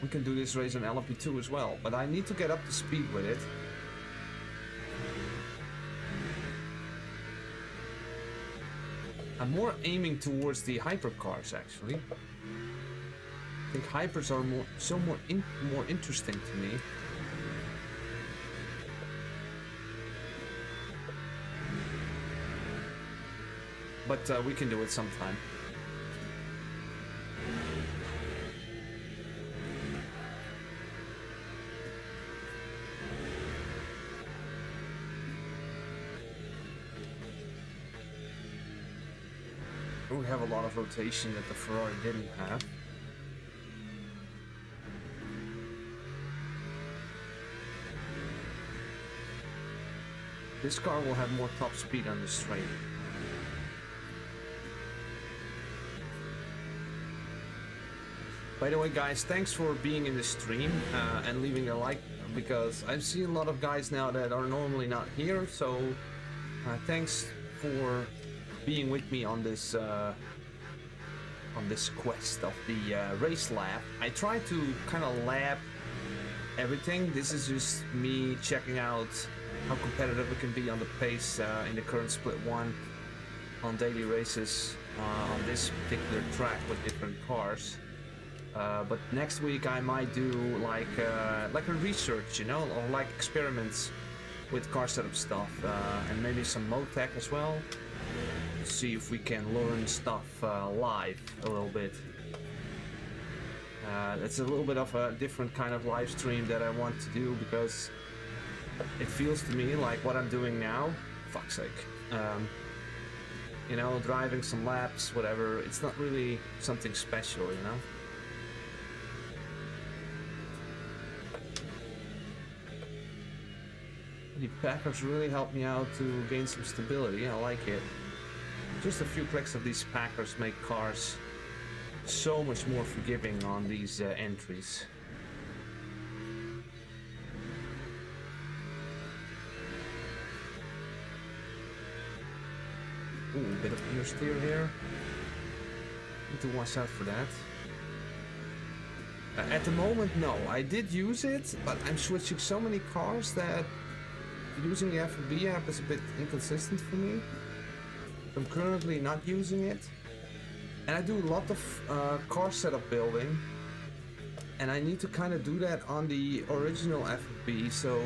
we can do this race on LMP2 as well, but I need to get up to speed with it. I'm more aiming towards the hypercars actually. I think hypers are more interesting to me. But we can do it sometime. We have a lot of rotation that the Ferrari didn't have. This car will have more top speed on the straight. By the way, guys, thanks for being in the stream and leaving a like, because I've seen a lot of guys now that are normally not here, so thanks for being with me on this quest of the race lab. I try to kind of lab everything. This is just me checking out how competitive it can be on the pace in the current split 1 on daily races on this particular track with different cars. But next week I might do like a research, you know, or like experiments with car setup stuff and maybe some motec as well. See if we can learn stuff live a little bit. It's a little bit of a different kind of live stream that I want to do, because it feels to me like what I'm doing now, fuck's sake, you know, driving some laps, whatever. It's not really something special, you know. The Packers really helped me out to gain some stability. I like it. Just a few clicks of these Packers make cars so much more forgiving on these entries. Ooh, a bit of understeer here. Need to watch out for that. At the moment, no. I did use it, but I'm switching so many cars that using the FFB app is a bit inconsistent for me. I'm currently not using it. And I do a lot of car setup building. And I need to kind of do that on the original FFB, so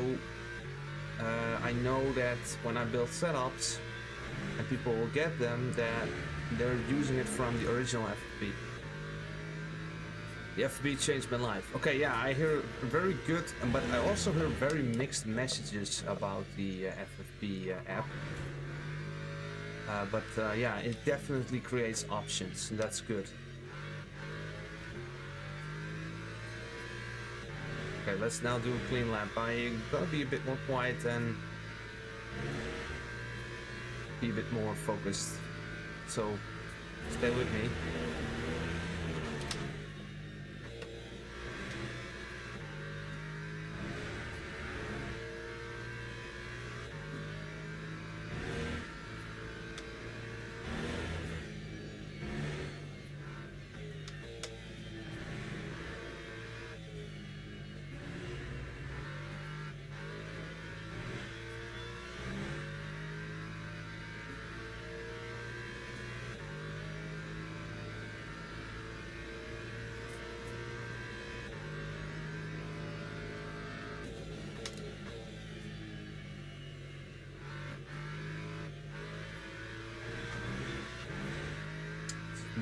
I know that when I build setups and people will get them, that they're using it from the original FFB. The FFB changed my life. Okay, yeah, I hear very good, but I also hear very mixed messages about the FFB app. But yeah, it definitely creates options, and that's good. Okay, let's now do a clean lap. I'm gonna be a bit more quiet and be a bit more focused. So, stay with me.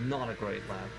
Not a great lap.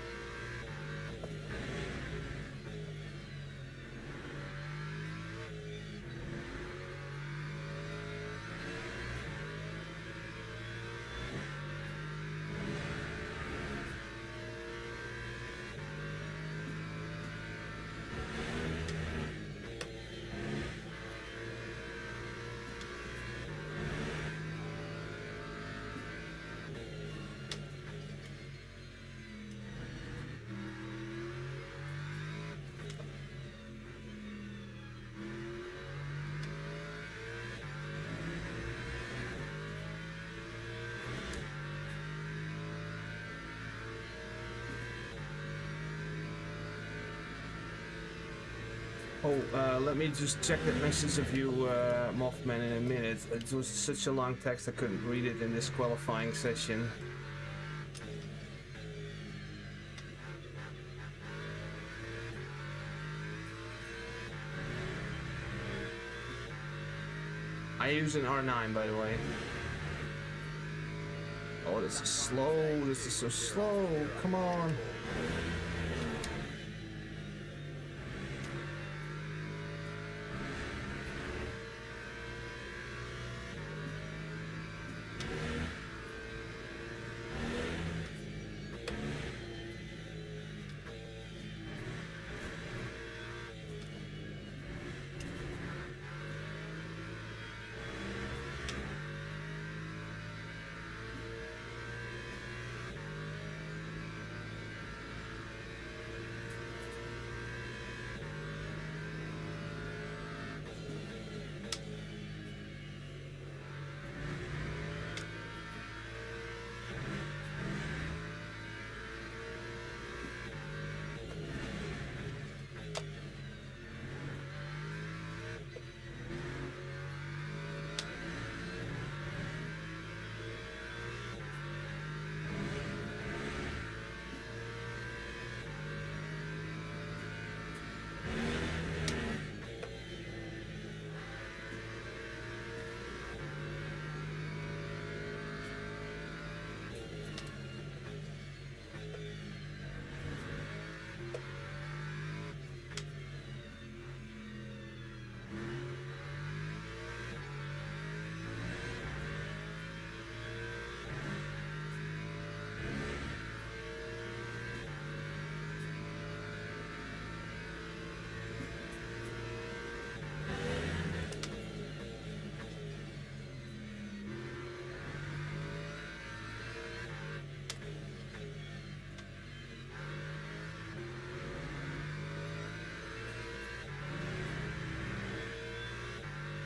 Oh, let me just check that message of you, Mothman, in a minute. It was such a long text I couldn't read it in this qualifying session. I use an R9, by the way. Oh, this is slow. This is so slow. Come on.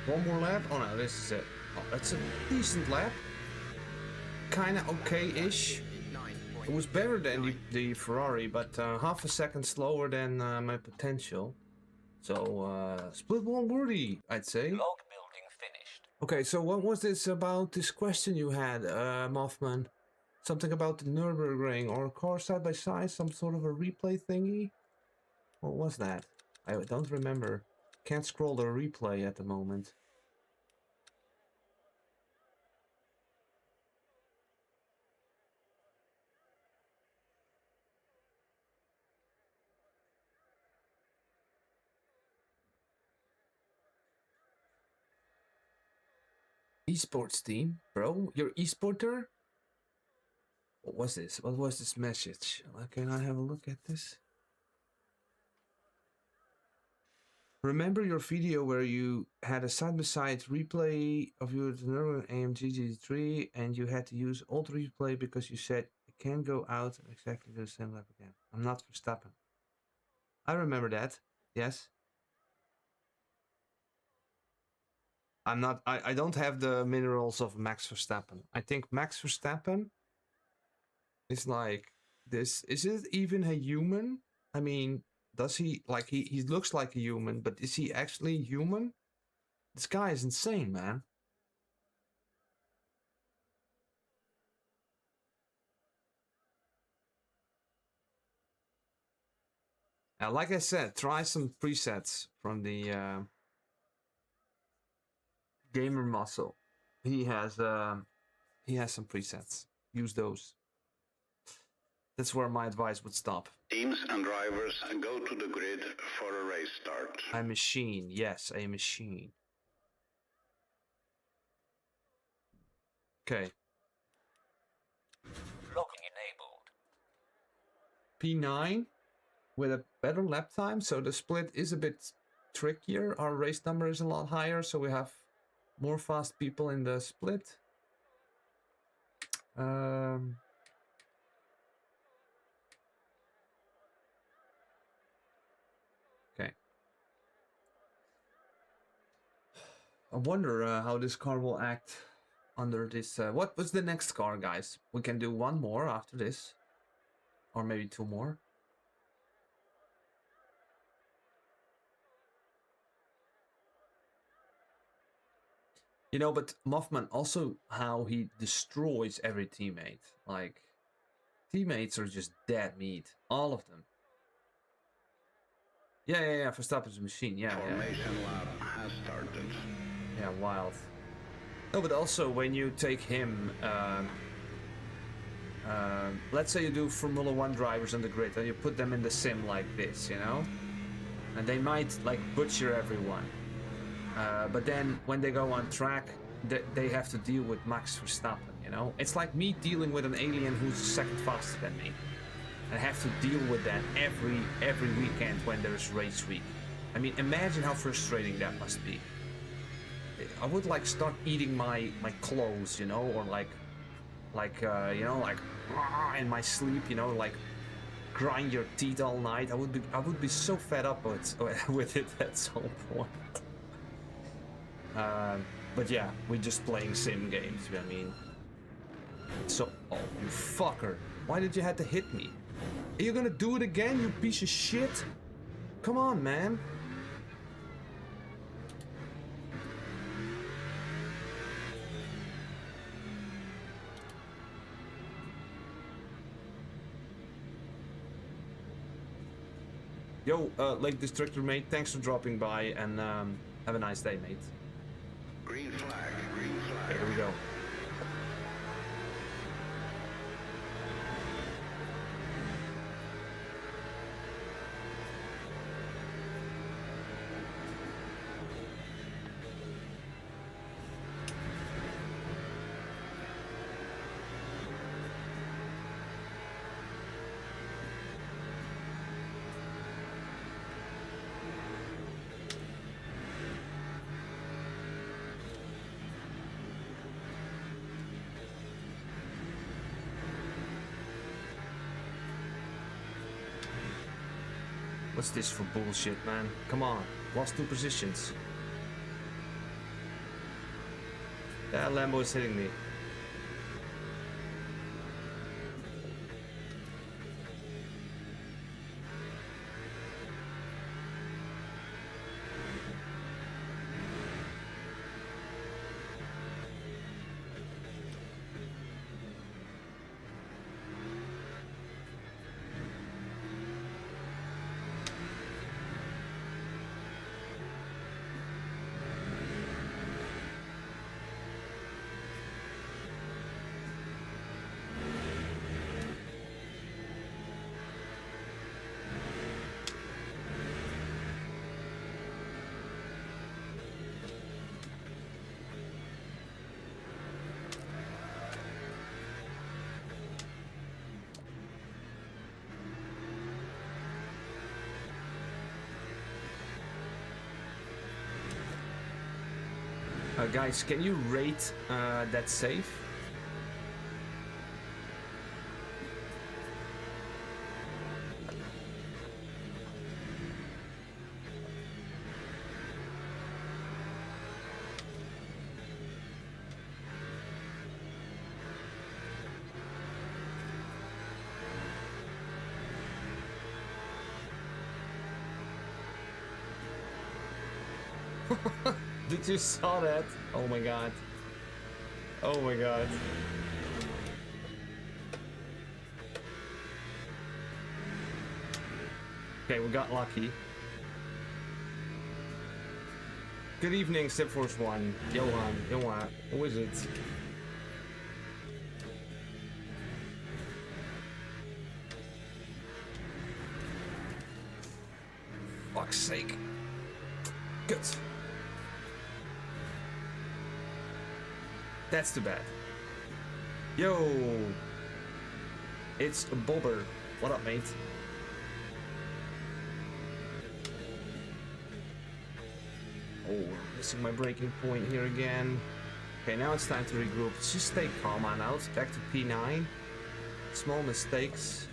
One more lap? Oh no, this is it. Oh, that's a decent lap. Kinda okay-ish. It was better than the Ferrari, but half a second slower than my potential. So, split one worthy, I'd say. Log building finished. Okay, so what was this about this question you had, Mothman? Something about the Nürburgring or a car side by side, some sort of a replay thingy? What was that? I don't remember. Can't scroll the replay at the moment. Esports team, bro? You're esporter? What was this? What was this message? Can I have a look at this? Remember your video where you had a side-by-side replay of your AMG GT3 and you had to use old replay because you said it can't go out and exactly do the same lap again. I'm not Verstappen. I remember that. Yes. I'm not. I don't have the minerals of Max Verstappen. I think Max Verstappen is like this. Is it even a human? I mean, does he like he looks like a human, but is he actually human? This guy is insane, man. Like I said, try some presets from the gamer muscle. He has some presets. Use those. That's where my advice would stop. Teams and drivers go to the grid for a race start. A machine, yes, a machine. Okay. Logging enabled. P9 with a better lap time, so the split is a bit trickier. Our race number is a lot higher, so we have more fast people in the split. Okay. I wonder how this car will act under this. What was the next car, guys? We can do one more after this, or maybe two more. You know, but Mothman also how he destroys every teammate. Like, teammates are just dead meat, all of them. Yeah. Verstappen's a machine. Yeah. Formation lap has started. Yeah, wild. No, but also when you take him, let's say you do Formula 1 drivers on the grid and you put them in the sim like this, you know? And they might, like, butcher everyone. But then when they go on track, they have to deal with Max Verstappen, you know? It's like me dealing with an alien who's a second faster than me. I have to deal with that every weekend when there's race week. I mean, imagine how frustrating that must be. I would like start eating my clothes, you know, or like you know, like in my sleep, you know, like grind your teeth all night. I would be so fed up with it at some point. But yeah, we're just playing sim games. I mean, so oh you fucker, why did you have to hit me? Are you gonna do it again, you piece of shit? Come on, man. Yo, Lake Districtor mate, thanks for dropping by and have a nice day, mate. Green flag, green flag. Okay, here we go. What's this for bullshit, man? Come on, lost 2 positions. That Lambo is hitting me. Guys, can you rate that save? Did you saw that? Oh my god. Oh my god. Okay, we got lucky. Good evening, Stepforce 1. Johan, who is it? Fuck's sake. Good. That's too bad. Yo! It's a Bobber. What up, mate? Oh, missing my breaking point here again. Okay, now it's time to regroup. Just stay calm on out. Back to P9. Small mistakes.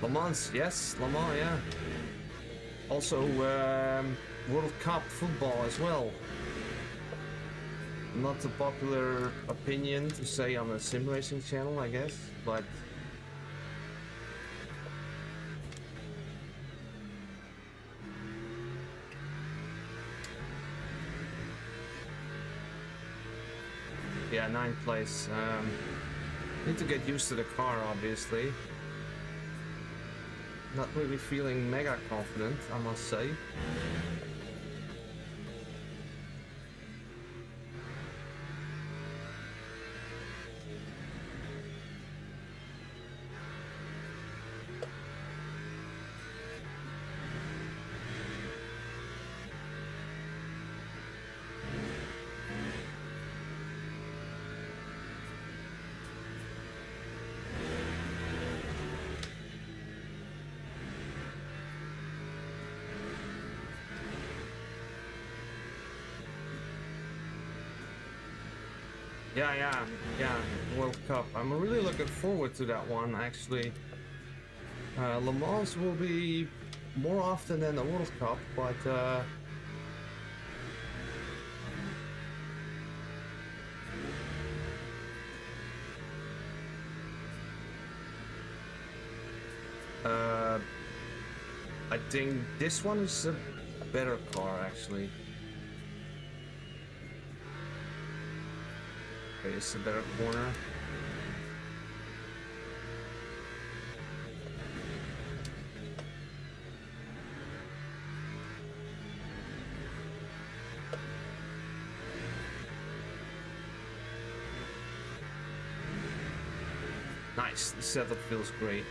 Le Mans, yes, Le Mans, yeah. Also, World Cup football as well. Not a popular opinion to say on a sim racing channel, I guess, but yeah, 9th place. Need to get used to the car, obviously. Not really feeling mega confident, I must say. Yeah, World Cup. I'm really looking forward to that one, actually. Le Mans will be more often than the World Cup, but I think this one is a better car, actually. Okay, it's a better corner. Nice, the setup feels great.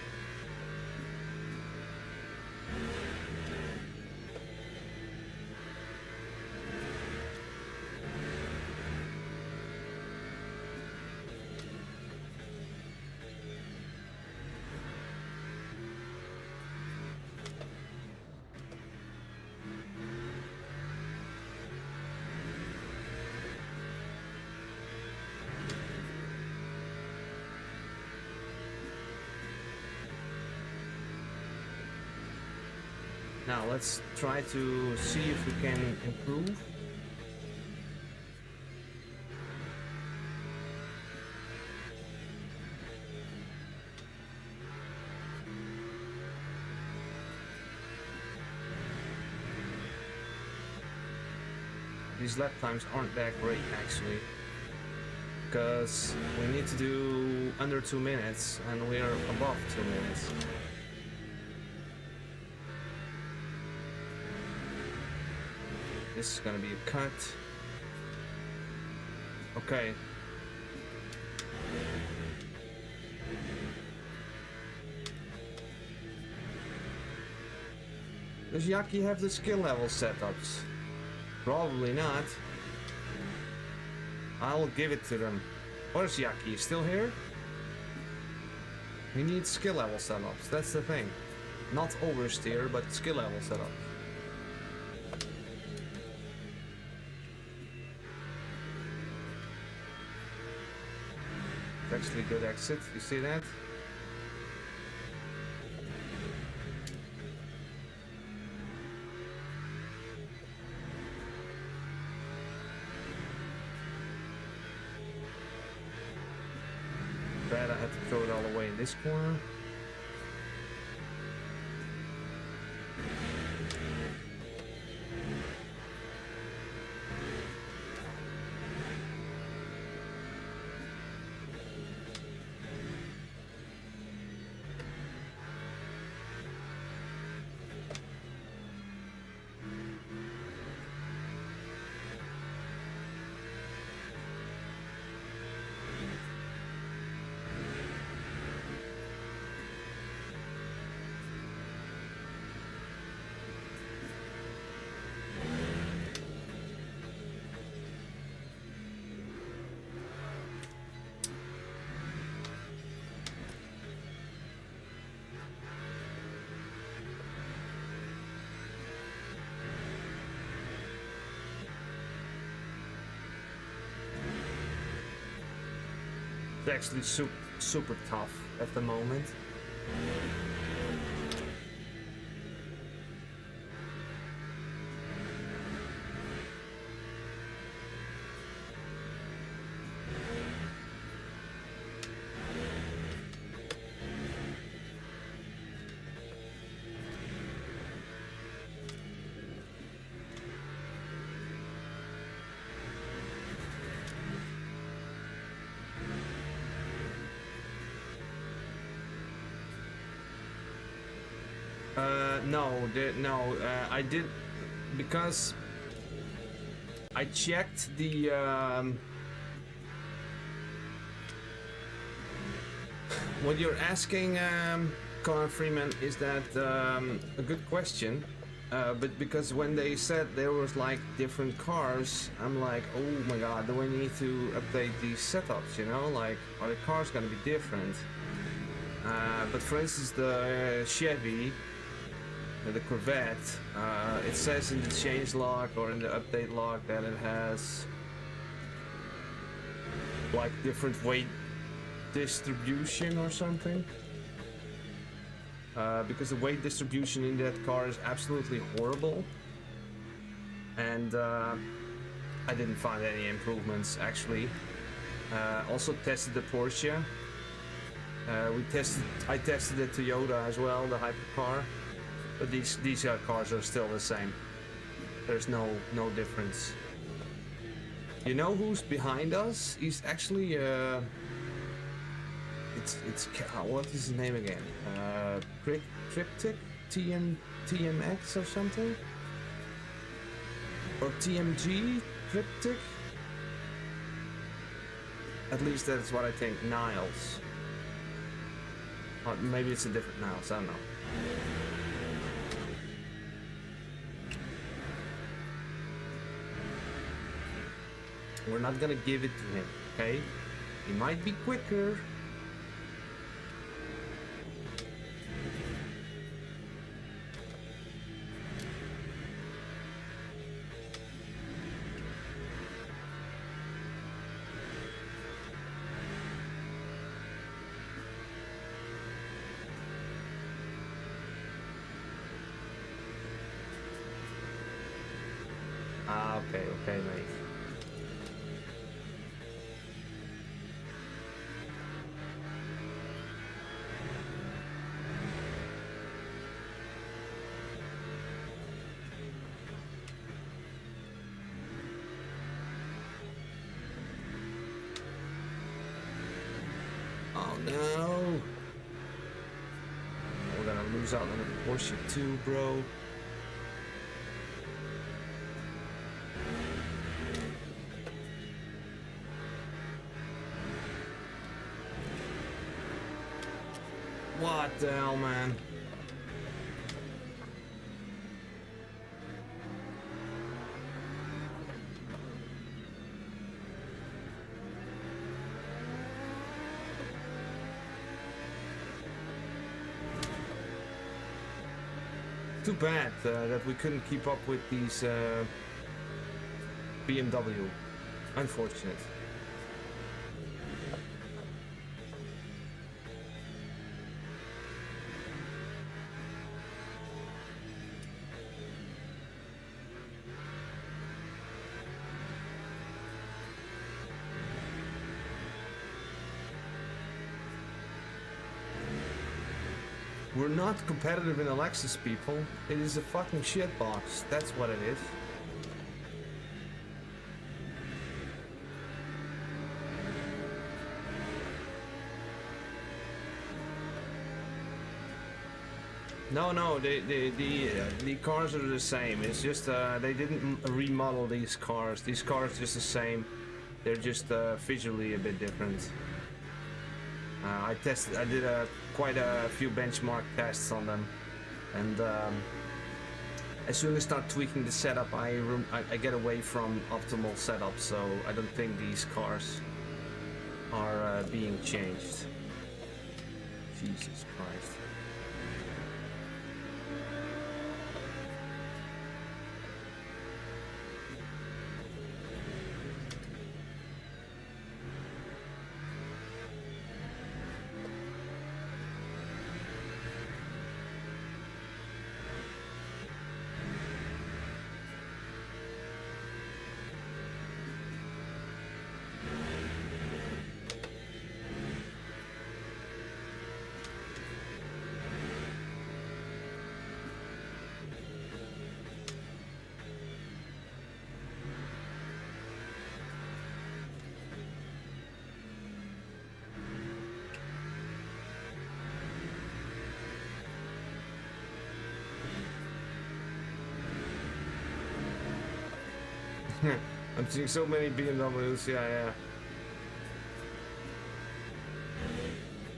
Now let's try to see if we can improve. These lap times aren't that great actually, because we need to do under 2 minutes and we are above 2 minutes. This is gonna be a cut. Okay. Does Yaki have the skill level setups? Probably not. I'll give it to them. Where's Yaki? Still here? We need skill level setups, that's the thing. Not oversteer, but skill level setups. It's actually a good exit, you see that? Bad, I had to throw it all away in this corner. It's actually super tough at the moment. No, I did, because I checked the what you're asking, Colin Freeman, is that a good question, but because when they said there was like different cars, I'm like, oh my god, do I need to update these setups, you know, like, are the cars gonna be different? But for instance, the Chevy, the Corvette, it says in the change log or in the update log that it has like different weight distribution or something, because the weight distribution in that car is absolutely horrible, and I didn't find any improvements actually. Also tested the Porsche. I tested the Toyota as well, the hypercar. But these cars are still the same. There's no difference. You know who's behind us? He's actually it's what is his name again? Cryptic TMX or something? Or TMG Cryptic? At least that's what I think. Niles. Or maybe it's a different Niles, I don't know. We're not gonna give it to him, okay? He might be quicker. Ah, okay, okay, mate. Oh no! We're gonna lose out on the Porsche too, bro. What the hell, man? Too bad that we couldn't keep up with these BMW. Unfortunate. We're not competitive in Alexis, people. It is a fucking shitbox. That's what it is. No, the cars are the same. It's just they didn't remodel these cars. These cars are just the same. They're just visually a bit different. I did quite a few benchmark tests on them, and as soon as I start tweaking the setup, I get away from optimal setup. So I don't think these cars are being changed. Jesus Christ. I'm seeing so many BMWs, yeah.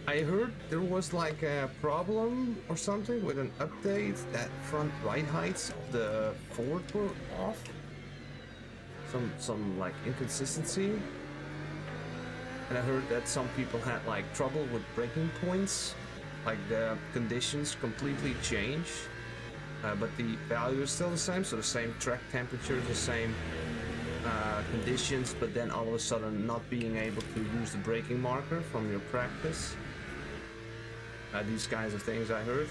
I heard there was like a problem or something with an update that front right heights of the Ford were off. Some like inconsistency. And I heard that some people had like trouble with braking points. Like the conditions completely changed. But the value is still the same, so the same track temperature, the same conditions, but then all of a sudden not being able to use the braking marker from your practice. These kinds of things I heard.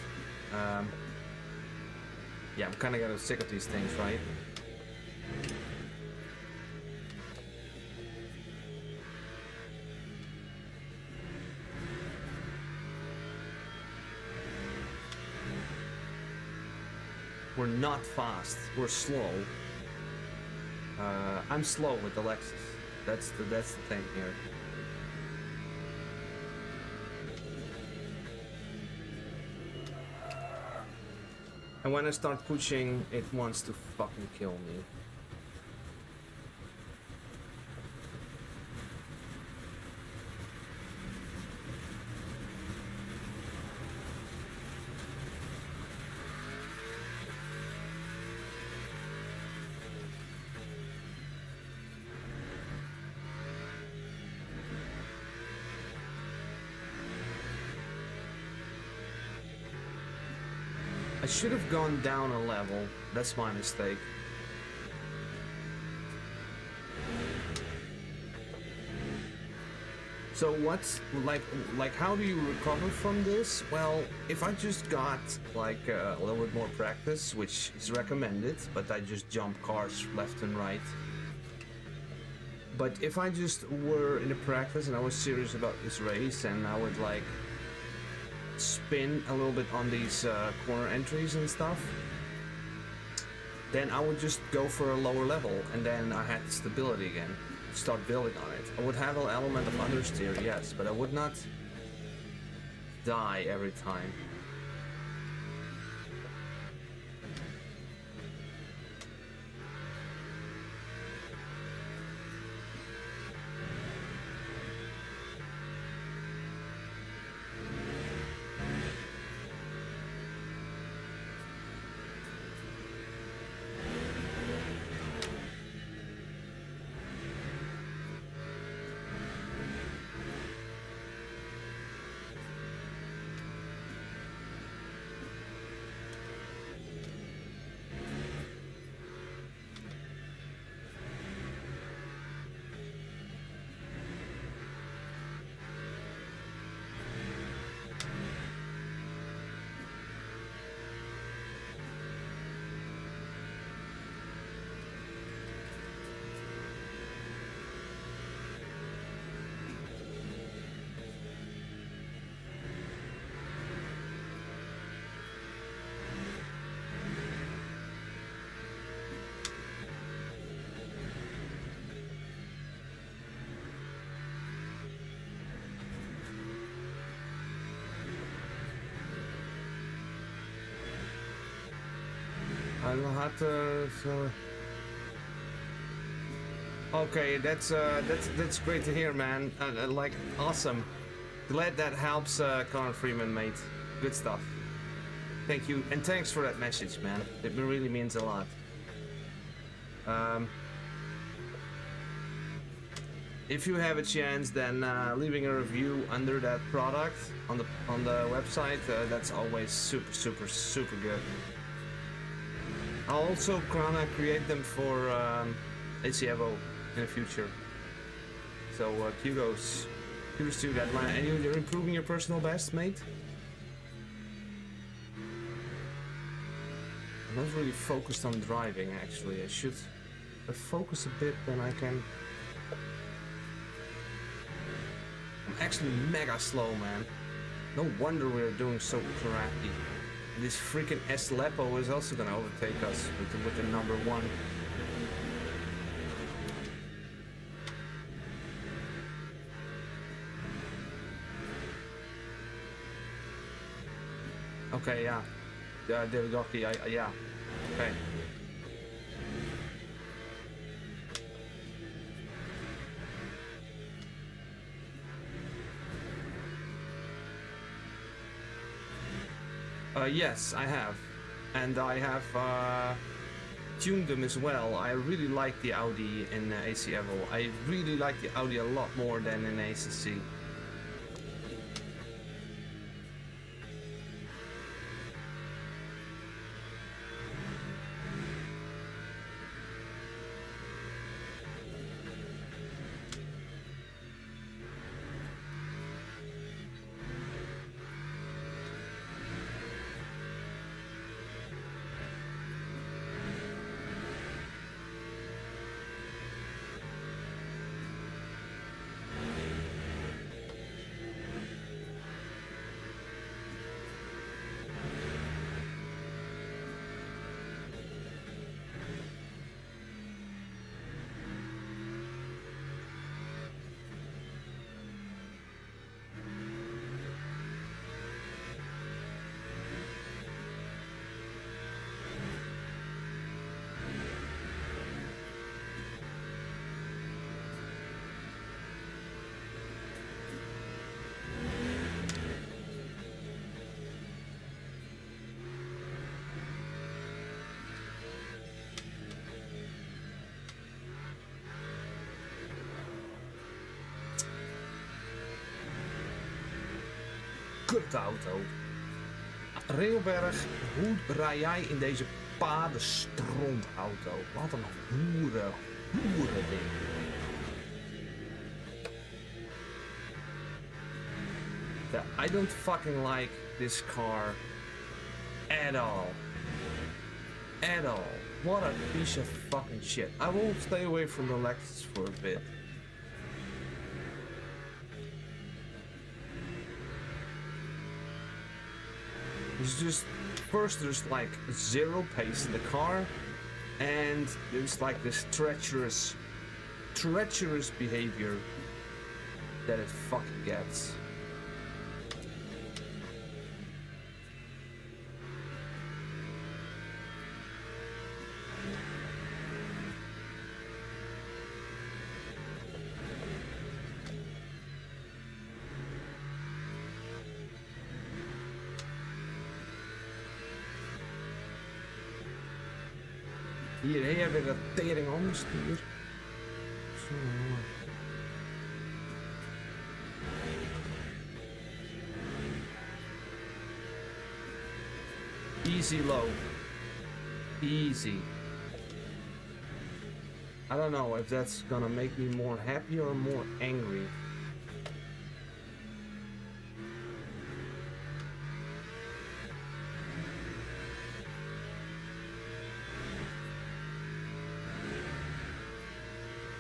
Yeah, I'm kind of getting sick of these things, right? We're not fast, we're slow. I'm slow with the Lexus. That's the thing here. And when I start pushing, it wants to fucking kill me. I should have gone down a level. That's my mistake. So what's like how do you recover from this? Well, if I just got like a little bit more practice, which is recommended, but I just jump cars left and right. But if I just were in a practice and I was serious about this race and I would like spin a little bit on these corner entries and stuff, then I would just go for a lower level and then I had the stability again. Start building on it. I would have an element of understeer, yes, but I would not die every time. I'll have to. Okay, that's great to hear, man. Like, awesome. Glad that helps, Connor Freeman, mate. Good stuff. Thank you, and thanks for that message, man. It really means a lot. If you have a chance, then leaving a review under that product on the website, that's always super good. I'll also gonna create them for AC Evo in the future. So kudos to that, man. And you're improving your personal best, mate. I'm not really focused on driving, actually. I should focus a bit, then I can. I'm actually mega slow, man. No wonder we're doing so crappy. This freaking Eslepo is also gonna overtake us with the number 1. Okay, yeah. David Gocky, yeah. Okay. Yes, I have. And I have tuned them as well. I really like the Audi in AC Evo. I really like the Audi a lot more than in ACC. Kutte auto. Reelberg, hoe rij jij in deze padenstrondauto? Wat een hoeren ding. I don't fucking like this car at all. At all. What a piece of fucking shit. I will stay away from the Lexus for a bit. It's just, first there's like zero pace in the car, and there's like this treacherous behavior that it fucking gets. Hier hebben we dat tering anders stuur. Easy low. Easy. I don't know if that's gonna make me more happy or more angry.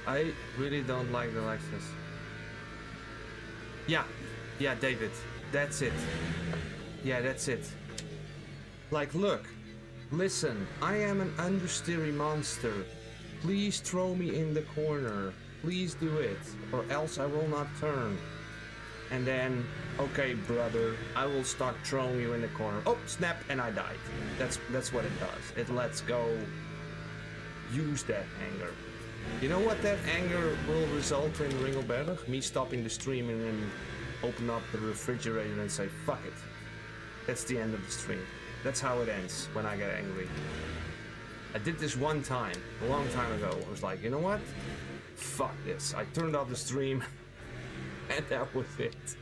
I really don't like the Lexus. Yeah, David, that's it. Yeah, that's it. Like, look, listen, I am an understeery monster. Please throw me in the corner. Please do it, or else I will not turn. And then, okay, brother, I will start throwing you in the corner. Oh, snap, and I died. That's what it does. It lets go. Use that anger. You know what that anger will result in, Ringelberg? Me stopping the stream and then open up the refrigerator and say, fuck it. That's the end of the stream. That's how it ends when I get angry. I did this one time, a long time ago. I was like, you know what? Fuck this. I turned off the stream and that was it.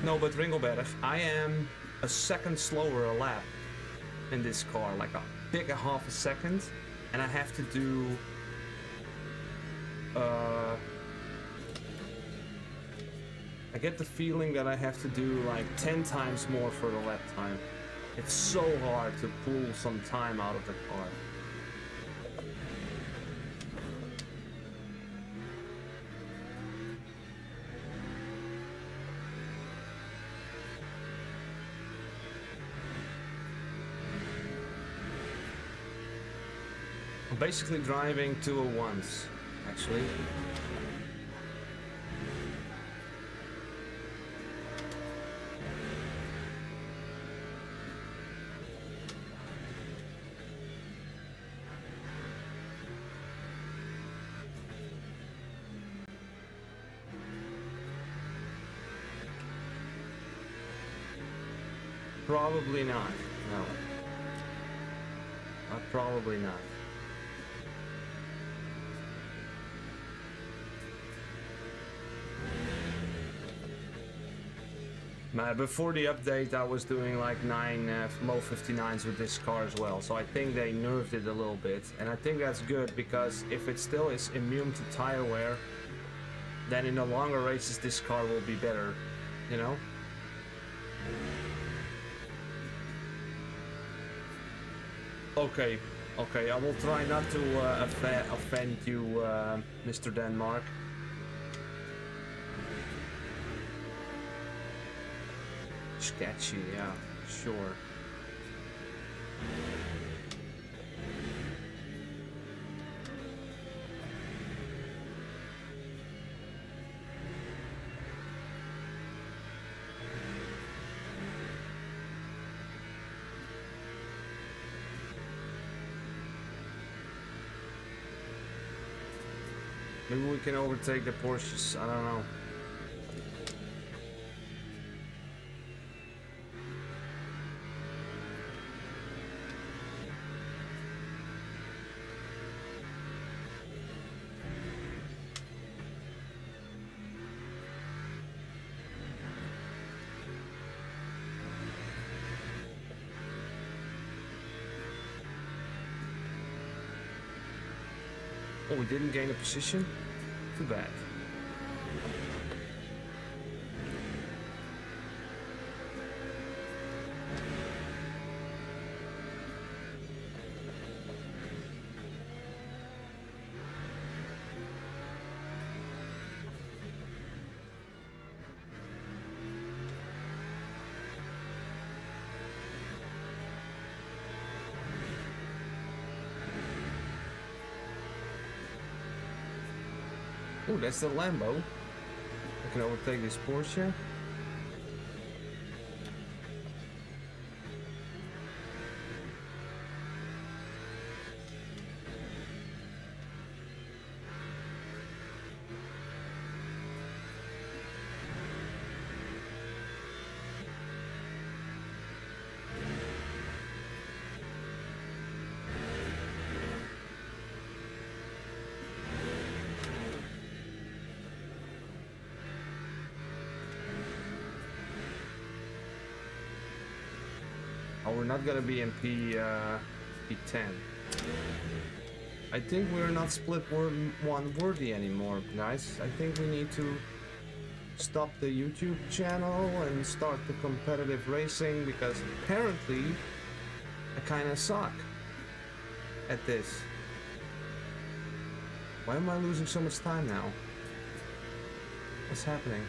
No, but Ringelberg, I am a second slower a lap in this car, like a big half a second, and I have to do I get the feeling that I have to do like 10 times more for the lap time. It's so hard to pull some time out of the car. I'm basically driving 201s, actually. Probably not, no. Probably not. Before the update, I was doing like 9 low 59s with this car as well, so I think they nerfed it a little bit, and I think that's good because if it still is immune to tire wear, then in the longer races this car will be better, you know? Okay, I will try not to offend you, Mr. Denmark. Sketchy, yeah, sure. Maybe we can overtake the Porsches, I don't know. Oh, we didn't gain a position? too bad. Oh, that's the Lambo. I can overtake this Porsche. Oh, we're not gonna be in P10. I think we're not split one worthy anymore, guys. I think we need to stop the YouTube channel and start the competitive racing, because apparently I kinda suck at this. Why am I losing so much time now? What's happening?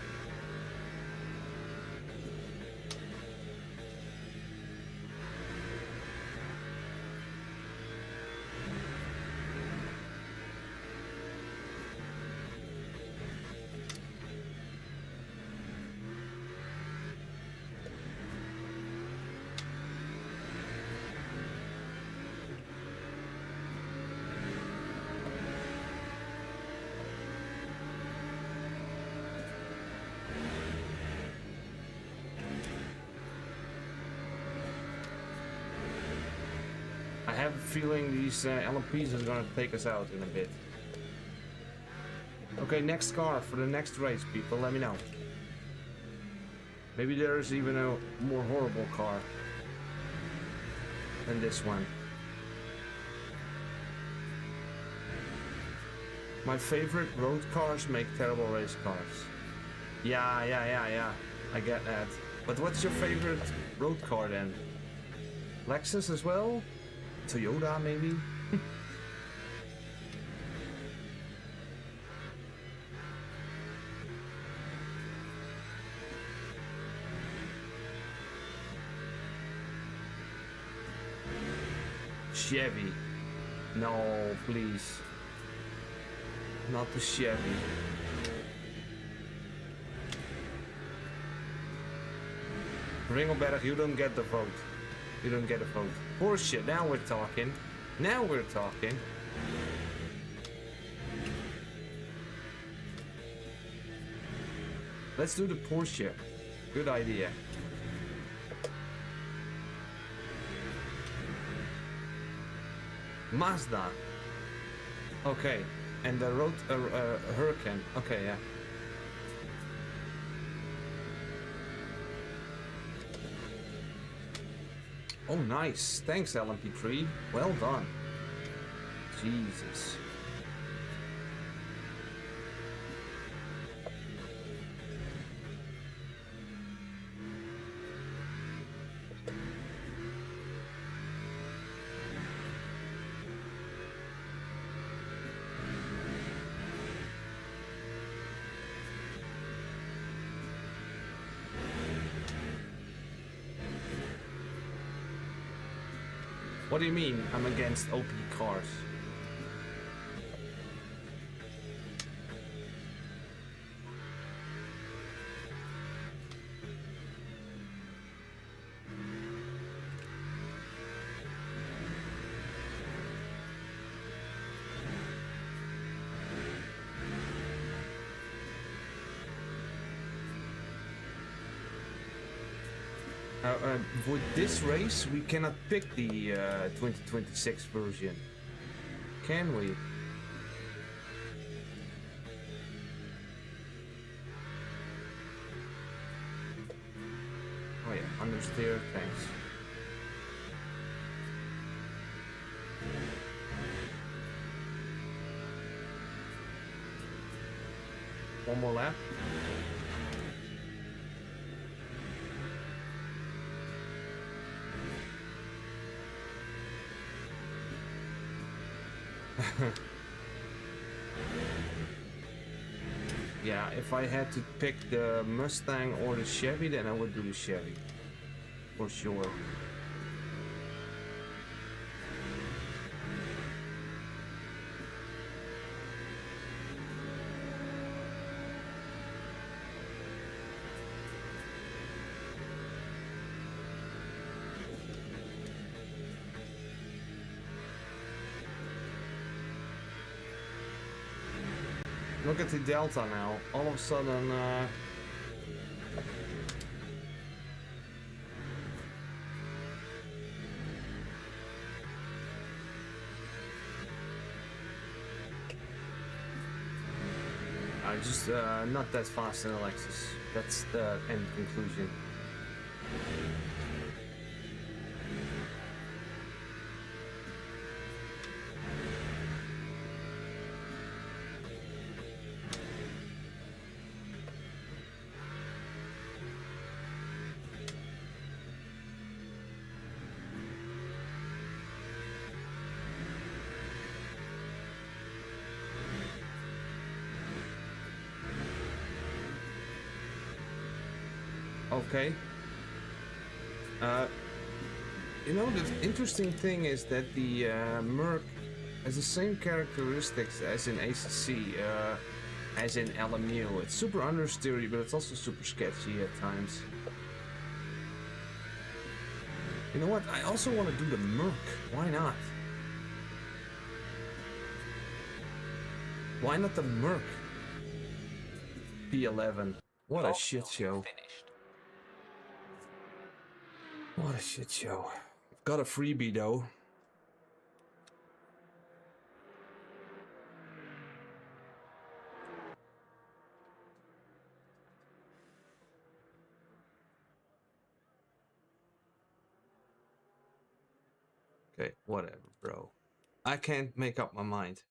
I have a feeling these LMPs are gonna take us out in a bit. Okay, next car for the next race, people, let me know. Maybe there's even a more horrible car than this one. My favorite road cars make terrible race cars. Yeah. I get that. But what's your favorite road car then? Lexus as well? Toyota maybe? Chevy. No, please. Not the Chevy. Ringelberg, you don't get the vote. You don't get a vote. Porsche, now we're talking. Now we're talking. Let's do the Porsche. Good idea. Mazda. Okay. And the road Hurricane. Okay, yeah. Oh, nice. Thanks, LMP3. Well done. Jesus. What do you mean I'm against OP cars? With this race, we cannot pick the 2026 version, can we? Oh yeah, understeer, thanks. more lap. Yeah, if I had to pick the Mustang or the Chevy, then I would do the Chevy. For sure. Look at the Delta now. All of a sudden, just not that fast in Alexis. That's the end conclusion. Okay. You know, the interesting thing is that the Merc has the same characteristics as in ACC, as in LMU. It's super understeery, but it's also super sketchy at times. You know what? I also want to do the Merc. Why not? Why not the Merc? P11. What a shit show. What a shit show. Got a freebie though. Okay, whatever, bro. I can't make up my mind.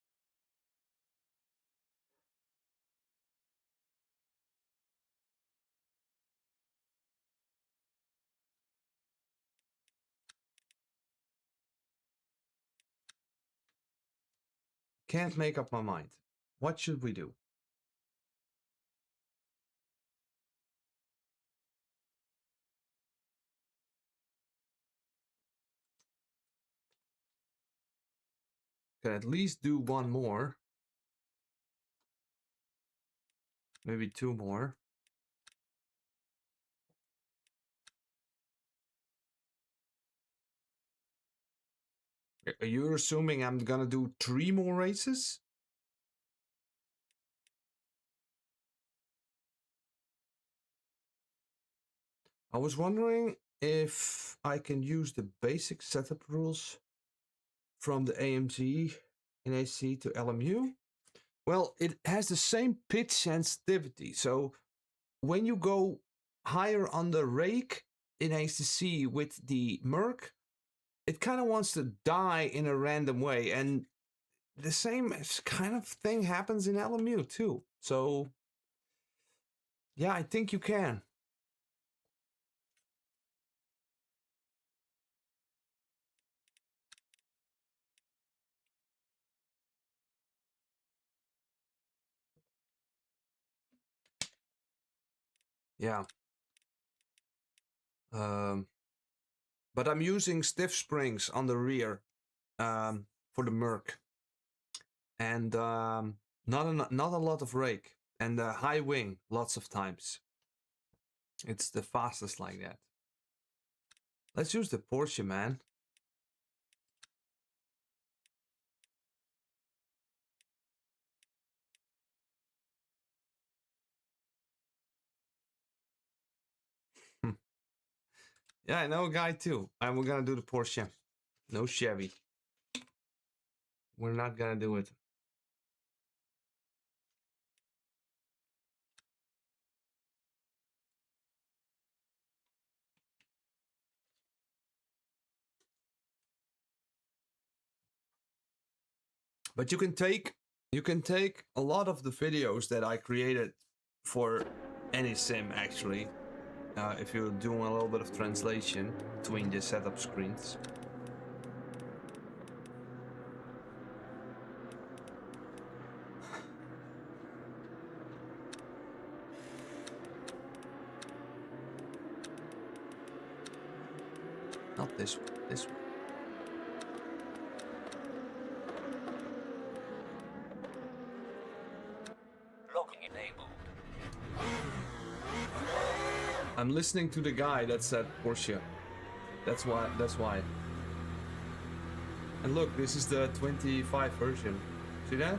Can't make up my mind. What should we do? Can at least do one more. Maybe two more. Are you assuming I'm gonna do 3 more races? I was wondering if I can use the basic setup rules from the AMG in AC to LMU. Well, it has the same pitch sensitivity. So when you go higher on the rake in ACC with the Merc, it kind of wants to die in a random way. And the same kind of thing happens in LMU too. So yeah, I think you can. Yeah. But I'm using stiff springs on the rear for the Merc. And not a lot of rake. And high wing lots of times. It's the fastest like that. Let's use the Porsche, man. Yeah, I know a guy too. And we're gonna do the Porsche. No Chevy. We're not gonna do it. But you can take a lot of the videos that I created for any sim actually. If you're doing a little bit of translation between the setup screens. Not this one, this one. Logging enabled. I'm listening to the guy that said Porsche. That's why. And look, this is the 25 version. See that?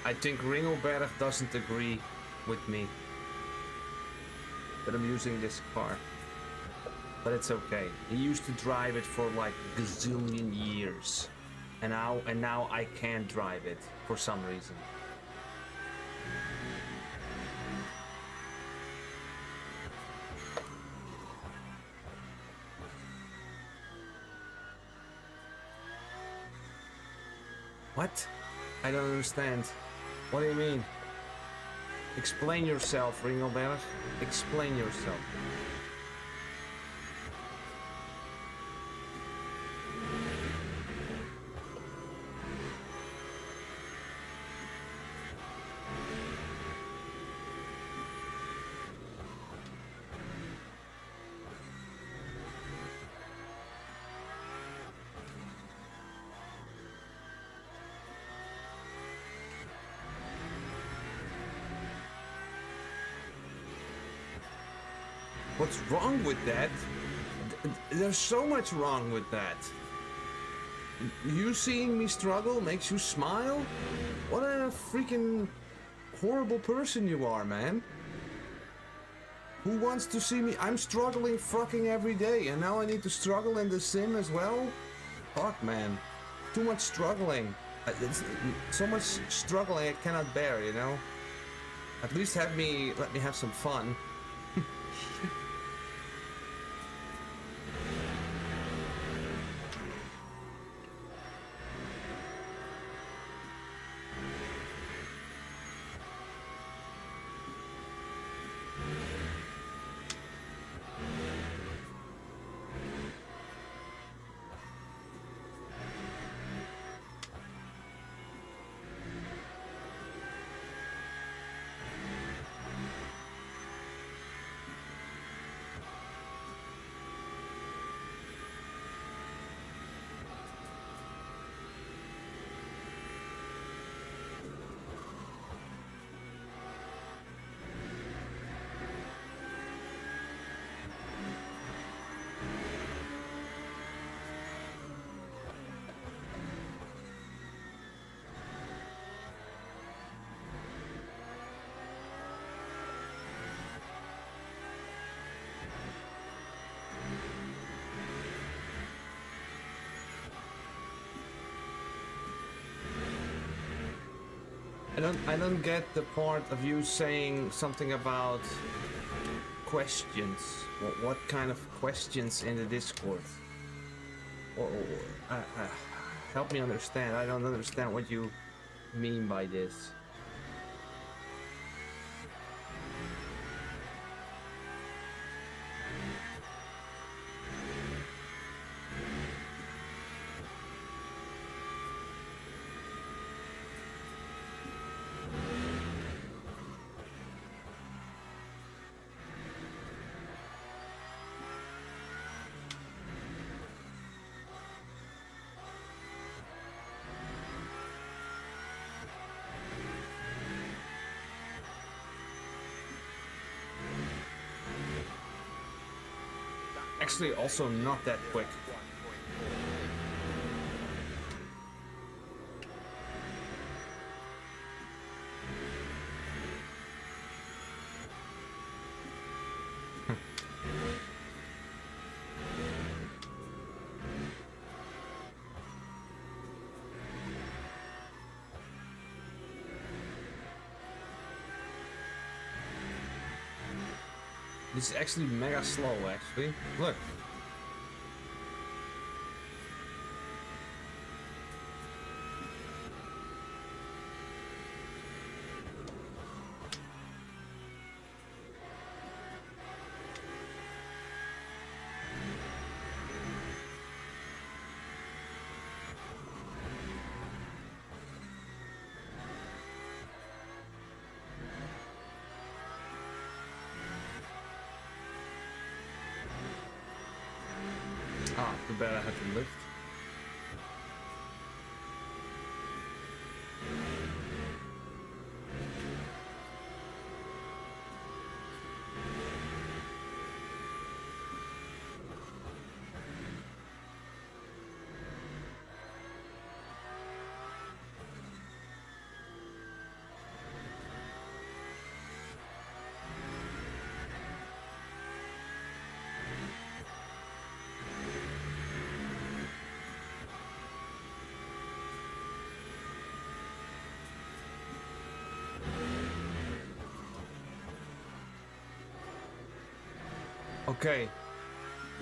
I think Ringelberg doesn't agree with me that I'm using this car. But it's okay. He used to drive it for like a gazillion years. And now I can't drive it for some reason. What? I don't understand. What do you mean? Explain yourself, Ringelberg. Explain yourself. What's wrong with that? There's so much wrong with that. You seeing me struggle makes you smile? What a freaking horrible person you are, man. Who wants to see me? I'm struggling fucking every day, and now I need to struggle in the sim as well? Fuck, man. Too much struggling. It's so much struggling I cannot bear, you know? At least let me have some fun. I don't get the part of you saying something about questions. What kind of questions in the Discord? Help me understand. I don't understand what you mean by this. Actually, also not that quick. This is actually mega slow, actually. Look. Ah, too bad I had to lift. Okay,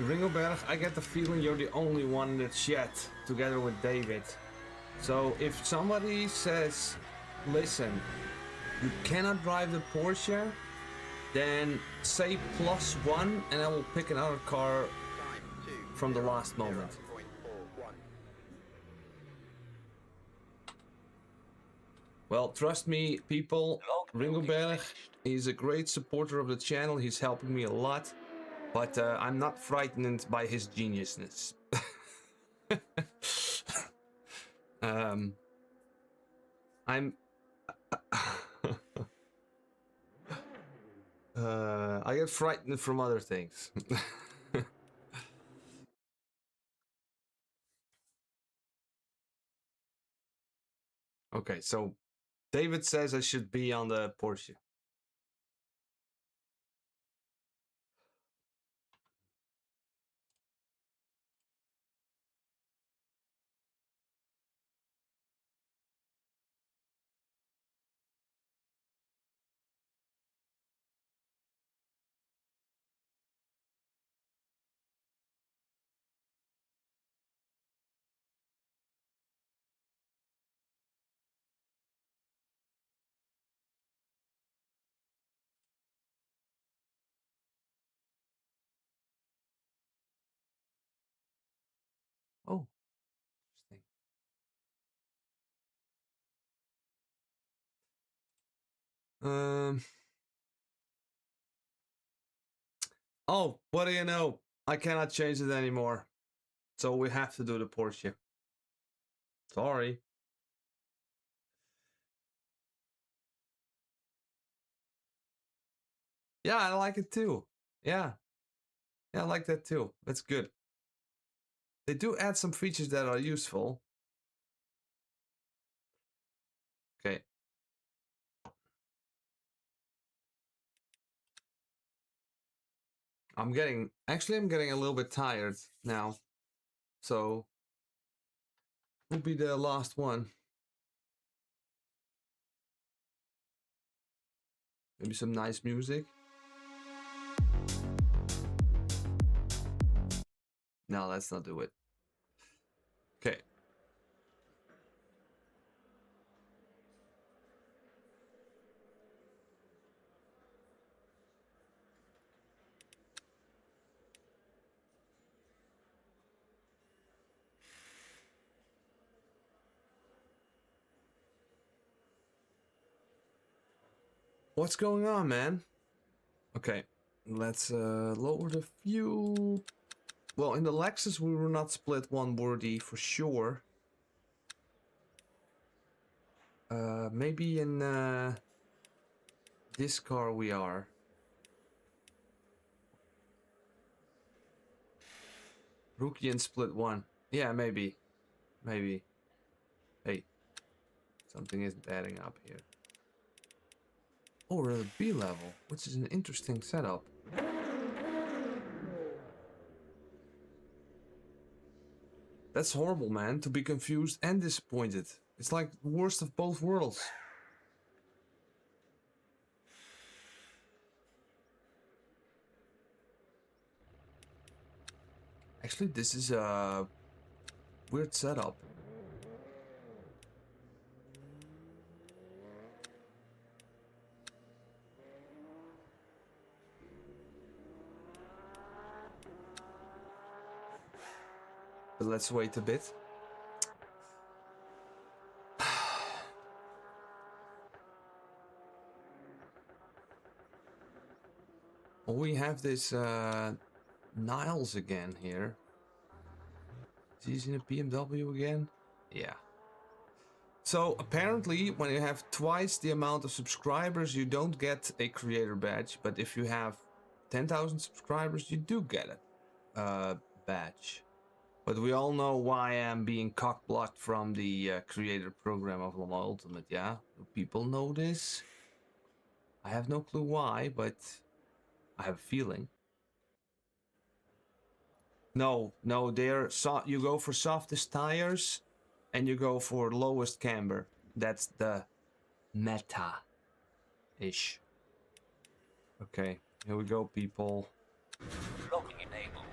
Ringelberg, I get the feeling you're the only one in the chat, together with David. So if somebody says, listen, you cannot drive the Porsche, then say +1 and I will pick another car from the last moment. Well, trust me, people, Ringelberg, he's a great supporter of the channel, he's helping me a lot. But I'm not frightened by his geniusness. I'm... I get frightened from other things. Okay, so David says I should be on the Porsche. Oh, interesting. Oh, what do you know? I cannot change it anymore. So we have to do the Porsche. Sorry. Yeah, I like it too. Yeah. Yeah, I like that too. That's good. They do add some features that are useful. Okay. I'm getting a little bit tired now. So will be the last one. Maybe some nice music. No, let's not do it. Okay. What's going on, man? Okay, let's lower the fuel. Well, in the Lexus we were not split one worthy for sure. Maybe in this car we are. Rookie and split one. Yeah, maybe. Maybe. Hey, something isn't adding up here. Oh, we're at B level, which is an interesting setup. That's horrible, man, to be confused and disappointed. It's like the worst of both worlds. Actually, this is a weird setup. But let's wait a bit. We have this Niles again here. He's in a BMW again? Yeah. So apparently when you have twice the amount of subscribers you don't get a creator badge, but if you have 10,000 subscribers you do get a badge. But we all know why I'm being cock-blocked from the creator program of LMU Ultimate, yeah? Do people know this? I have no clue why, but I have a feeling. No, they're you go for softest tires and you go for lowest camber. That's the meta-ish. Okay, here we go, people. Locking enabled.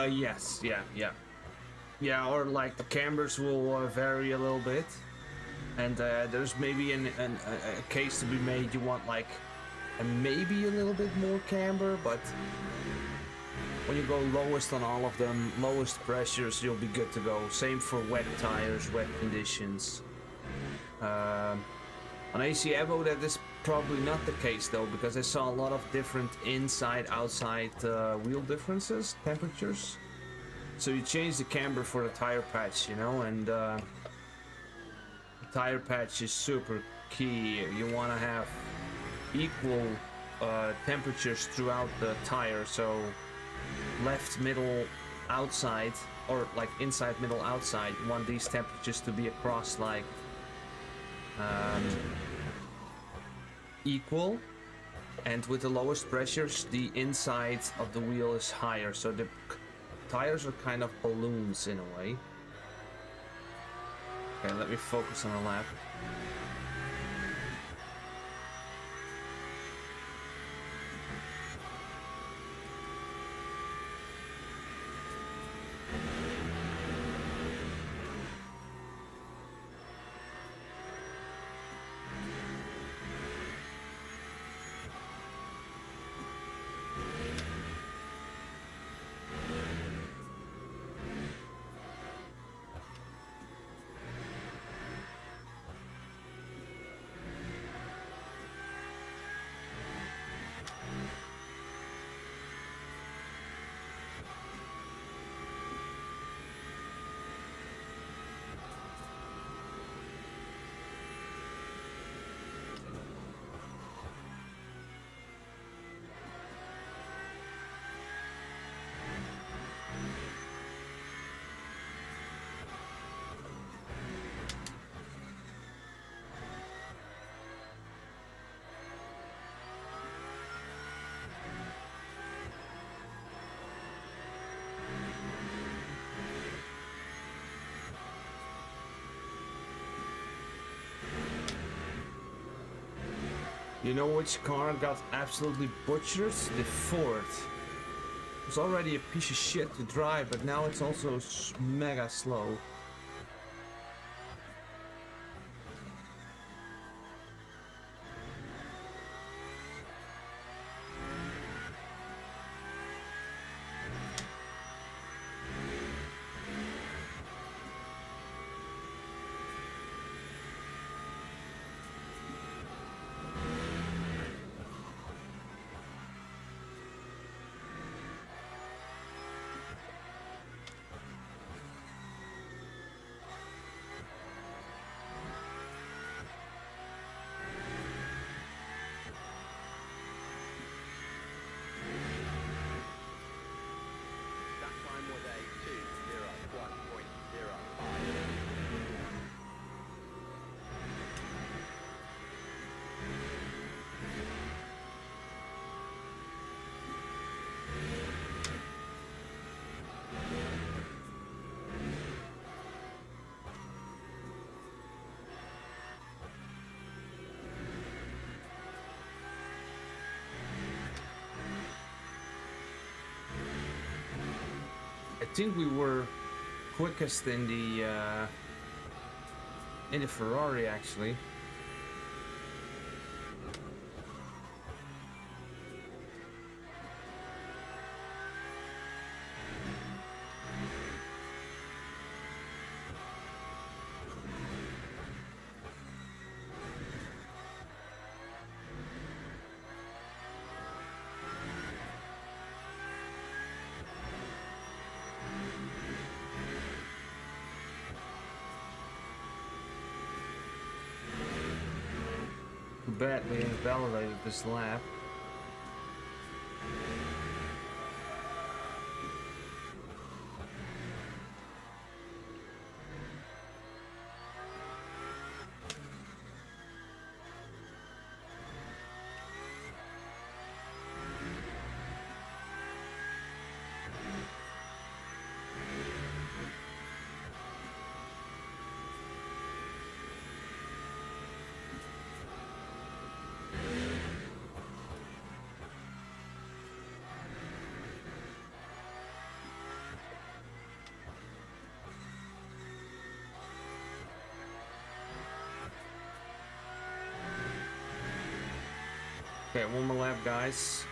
Yes, yeah, or like the cambers will vary a little bit, and there's maybe a case to be made. You want like maybe a little bit more camber, but when you go lowest on all of them, lowest pressures, you'll be good to go. Same for wet tires, wet conditions. On AC Evo that is probably not the case though, because I saw a lot of different inside outside wheel differences, temperatures. So you change the camber for the tire patch, you know, and the tire patch is super key. You want to have equal temperatures throughout the tire, so left, middle, outside, or like inside, middle, outside. You want these temperatures to be across like equal, and with the lowest pressures the inside of the wheel is higher, so the tires are kind of balloons in a way. Okay, let me focus on the lap. You know which car got absolutely butchered? The Ford. It was already a piece of shit to drive, but now it's also mega slow. I think we were quickest in the Ferrari actually. Too bad we invalidated this lap. Okay, one more lap, guys.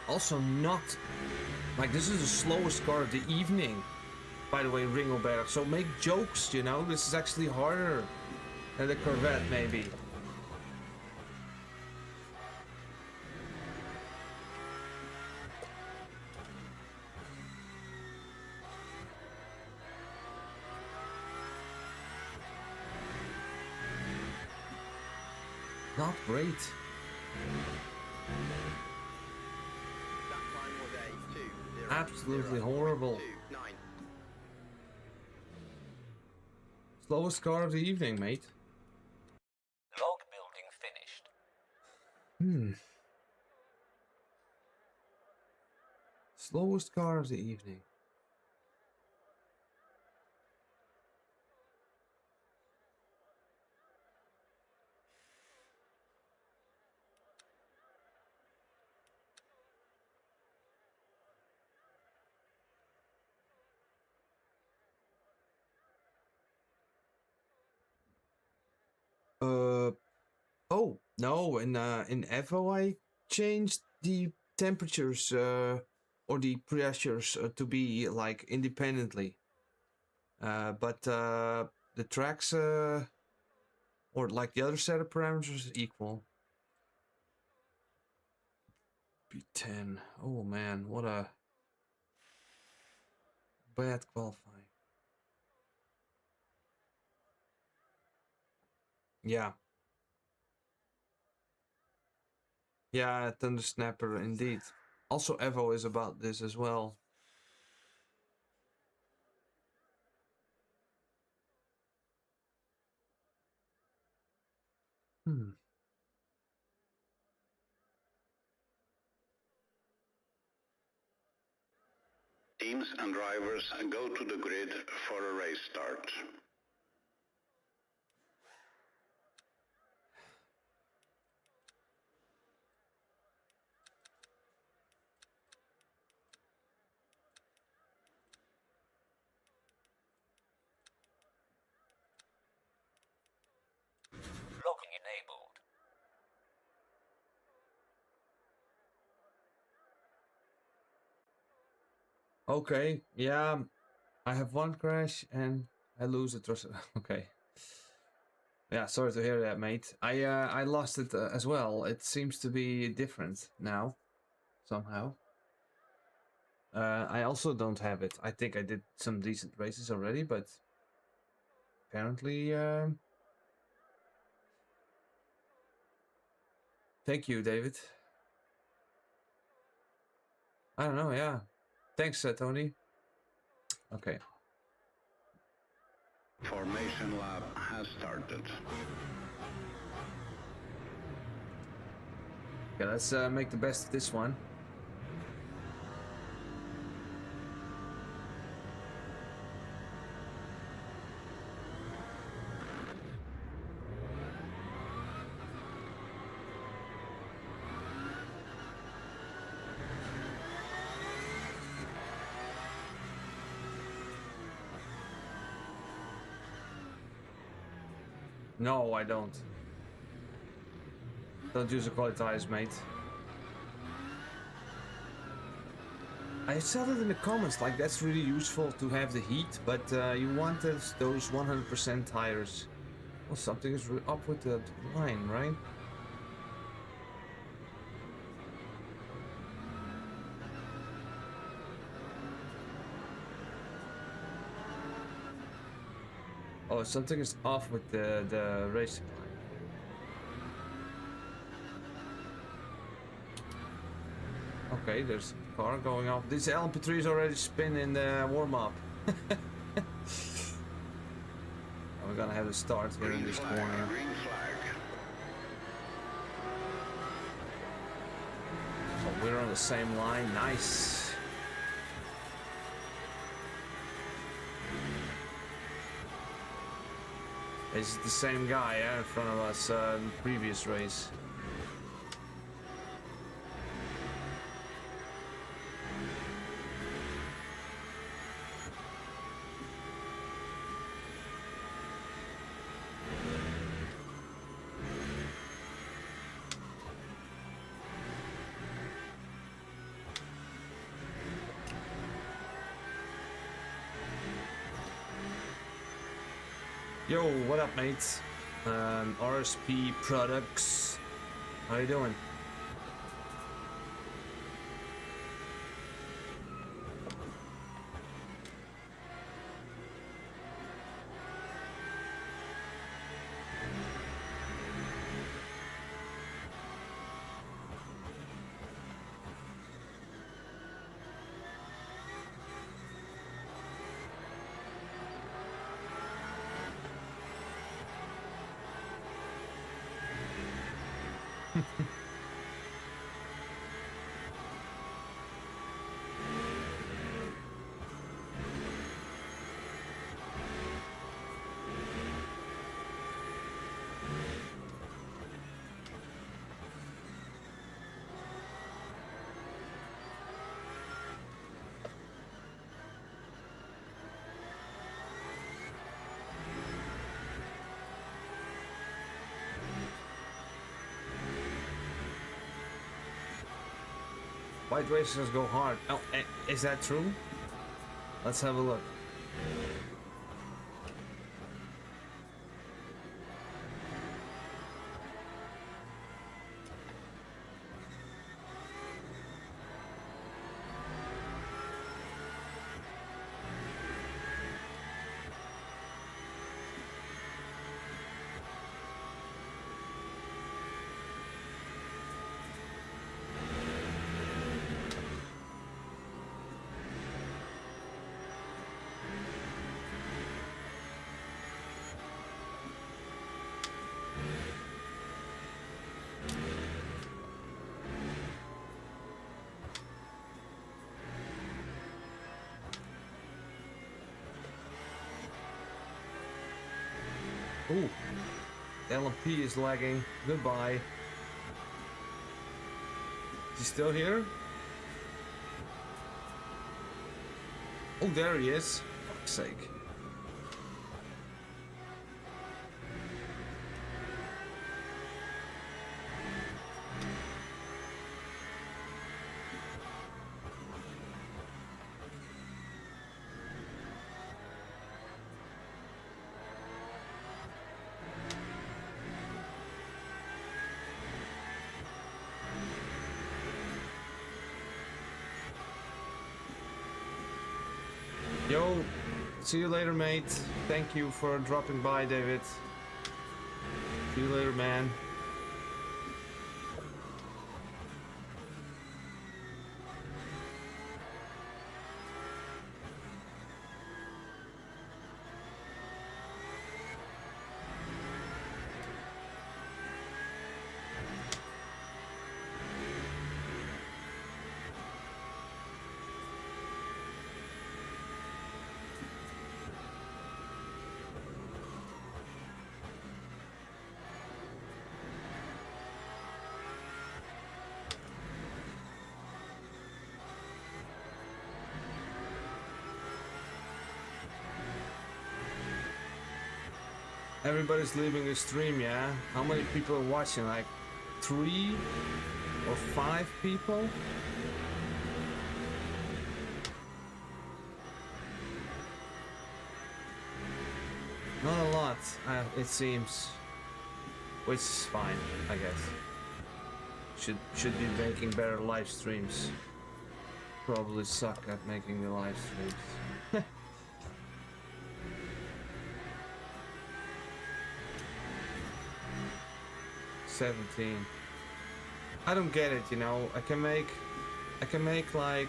Also not, like, this is the slowest car of the evening, by the way, Ringelberg, so make jokes, you know, this is actually harder than the Corvette, maybe. Not great. Absolutely horrible. Slowest car of the evening, mate. Log building finished. Slowest car of the evening. Oh no, in Evo I changed the temperatures or the pressures to be like independently. But the tracks or like the other set of parameters is equal. P10. Oh man, what a bad qualifying. Yeah. Yeah, Thunder Snapper indeed. Also Evo is about this as well. teams and drivers go to the grid for a race start. Locking enabled. Okay, yeah, I have one crash and I lose a trust. Okay. Yeah, sorry to hear that, mate. I lost it as well. It seems to be different now, somehow. I also don't have it. I think I did some decent races already, but apparently, thank you, David. I don't know, yeah. Thanks, Tony. Okay. Formation lap has started. Yeah, let's make the best of this one. No, I don't. Don't use equalize, mate. I said it in the comments, like that's really useful to have the heat, but you want those 100% tires. Well, something is up with the line, right? Oh, something is off with the racing line. Okay, there's a car going off. This LMP3 is already spinning the warm-up. We're gonna have a start here in this corner. Green flag. Oh, we're on the same line. Nice. This is the same guy in front of us in the previous race. Yo, what up, mates? RSP Products. How you doing? White racers go hard. Oh, is that true? Let's have a look. Ooh, LMP is lagging. Goodbye. Is he still here? Oh, there he is. For fuck's sake. Yo, see you later, mate. Thank you for dropping by, David. See you later, man. Everybody's leaving the stream, yeah? How many people are watching? Like 3 or 5 people? Not a lot, it seems. Which is fine, I guess. Should be making better live streams. Probably suck at making the live streams. 17. I don't get it, you know. I can make like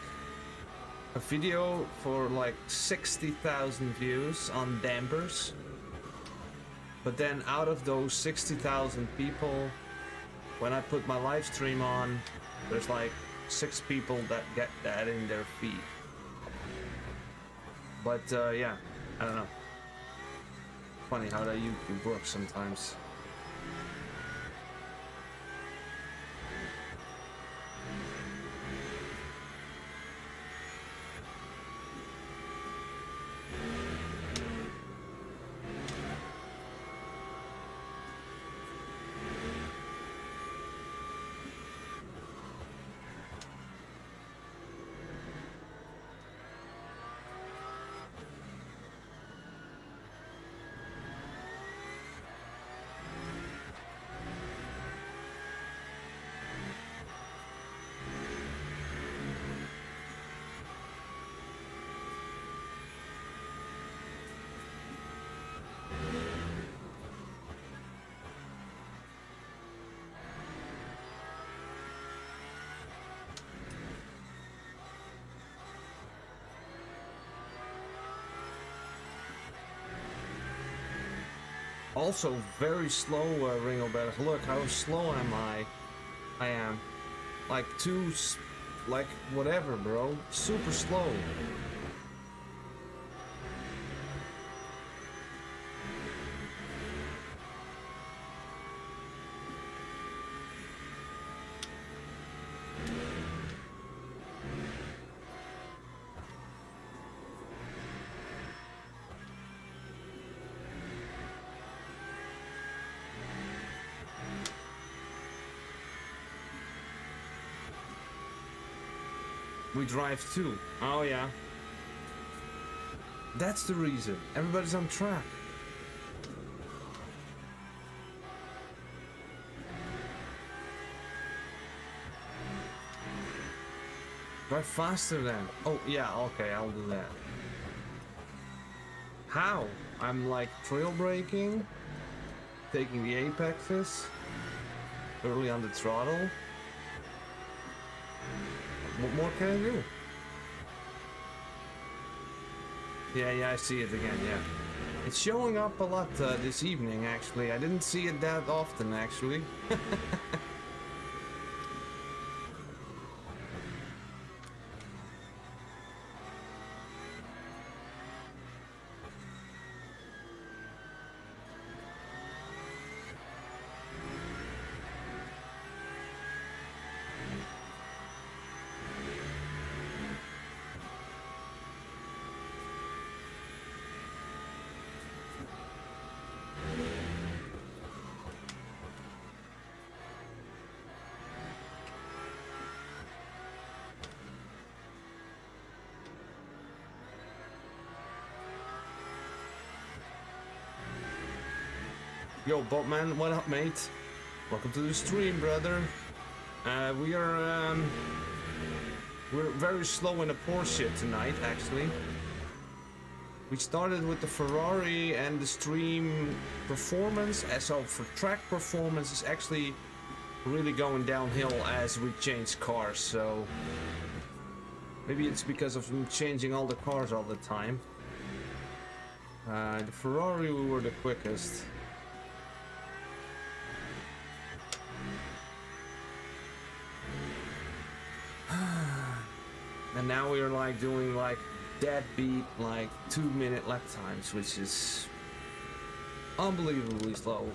a video for like 60,000 views on dampers, but then out of those 60,000 people, when I put my live stream on, there's like 6 people that get that in their feed. But yeah, I don't know. Funny how that YouTube works sometimes. Also very slow, Ringelberg. Look how slow am I? I am. Like like whatever, bro. Super slow. We drive too. Oh yeah. That's the reason. Everybody's on track. Drive faster then. Oh yeah, okay, I'll do that. How? I'm like trail braking, taking the apexes, early on the throttle. What more can I do? Yeah, I see it again, yeah. It's showing up a lot this evening, actually. I didn't see it that often, actually. Yo, Botman, what up, mate? Welcome to the stream, brother. We're very slow in the Porsche tonight, actually. We started with the Ferrari and the stream performance, so for track performance is actually really going downhill as we change cars, so maybe it's because of changing all the cars all the time. The Ferrari we were the quickest. And now we're like doing like deadbeat like 2-minute lap times, which is unbelievably slow.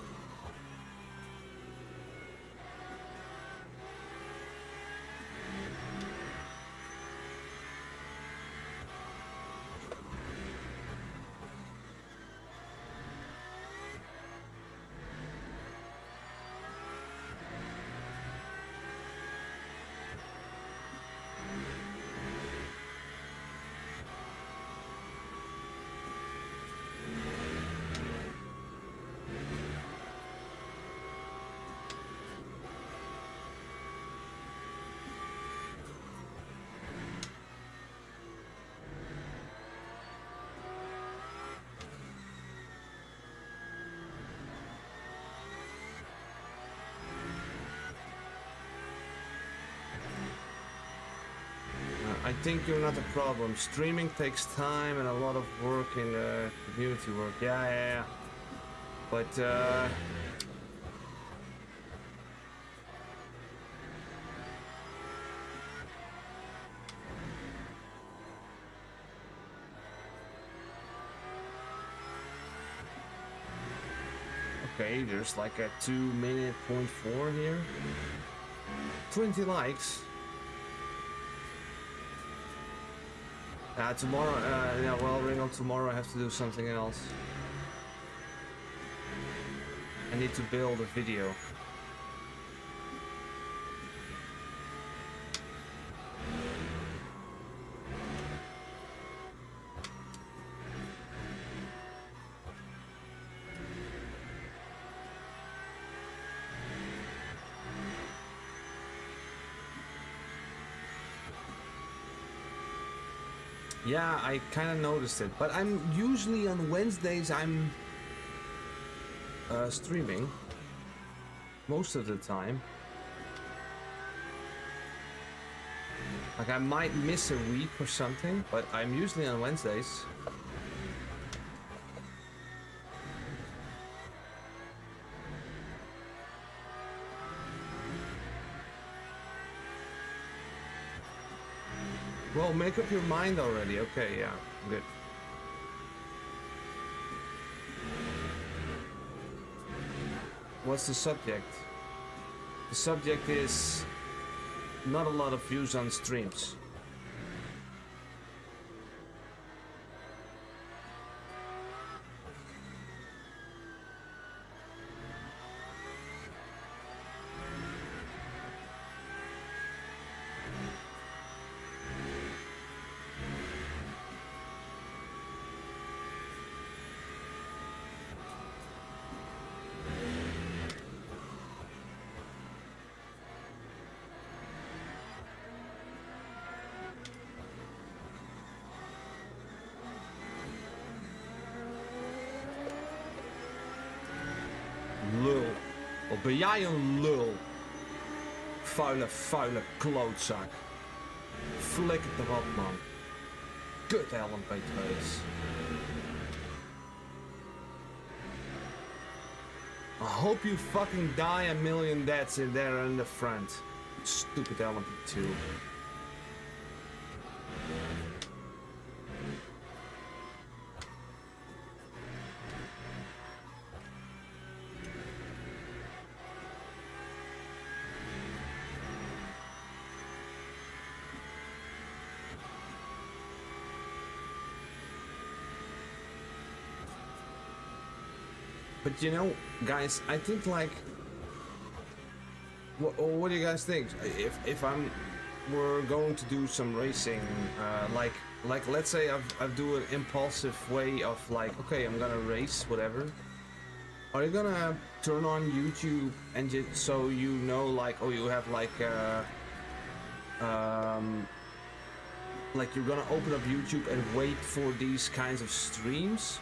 I think you're not a problem. Streaming takes time and a lot of work in community work. Yeah. But okay, there's like a 2-minute point 4 here. 20 likes. Tomorrow, yeah, well, Ringo, tomorrow I have to do something else. I need to build a video. Yeah, I kind of noticed it, but I'm usually on Wednesdays I'm streaming most of the time. Like I might miss a week or something, but I'm usually on Wednesdays. Well, make up your mind already. Okay, yeah, good. What's the subject? The subject is not a lot of views on streams. Lul. Wat ben jij een lul? Vuile klootzak. Flikker erop, man. Kut LMP2's. I hope you fucking die a million deaths in there in the front. Stupid LMP2. But you know, guys, I think like, what do you guys think? If we're going to do some racing, like let's say I do an impulsive way of like, okay, I'm gonna race whatever. Are you gonna turn on YouTube and just so you know, like, oh, you have like you're gonna open up YouTube and wait for these kinds of streams?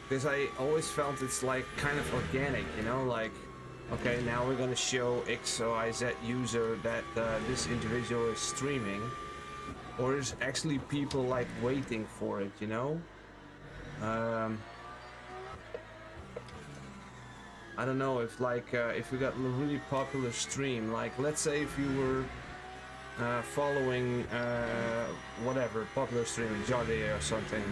Because I always felt it's like kind of organic, you know, like, okay, now we're gonna show XYZ user that this individual is streaming, or is actually people like waiting for it, you know? I don't know if like if we got a really popular stream, like let's say if you were following whatever popular stream, Jardy or something,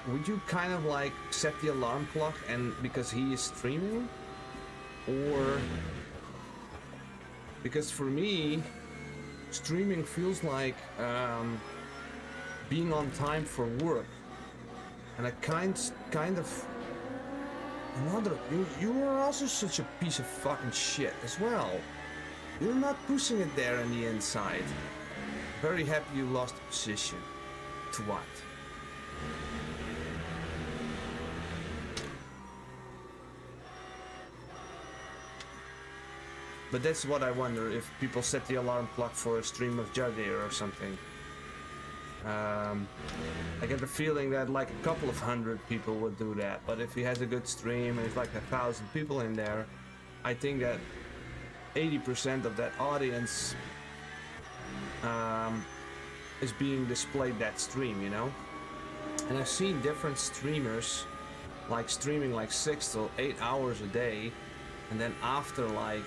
would you kind of like set the alarm clock and because he is streaming, or because for me streaming feels like being on time for work, and I kind of another, you are also such a piece of fucking shit as well. You're not pushing it there on the inside. Very happy you lost the position. To what? But that's what I wonder, if people set the alarm clock for a stream of Jardir or something. I get the feeling that like a couple of hundred people would do that, but if he has a good stream and it's like 1,000 people in there, I think that 80% of that audience is being displayed that stream, you know? And I've seen different streamers like streaming like 6 to 8 hours a day, and then after like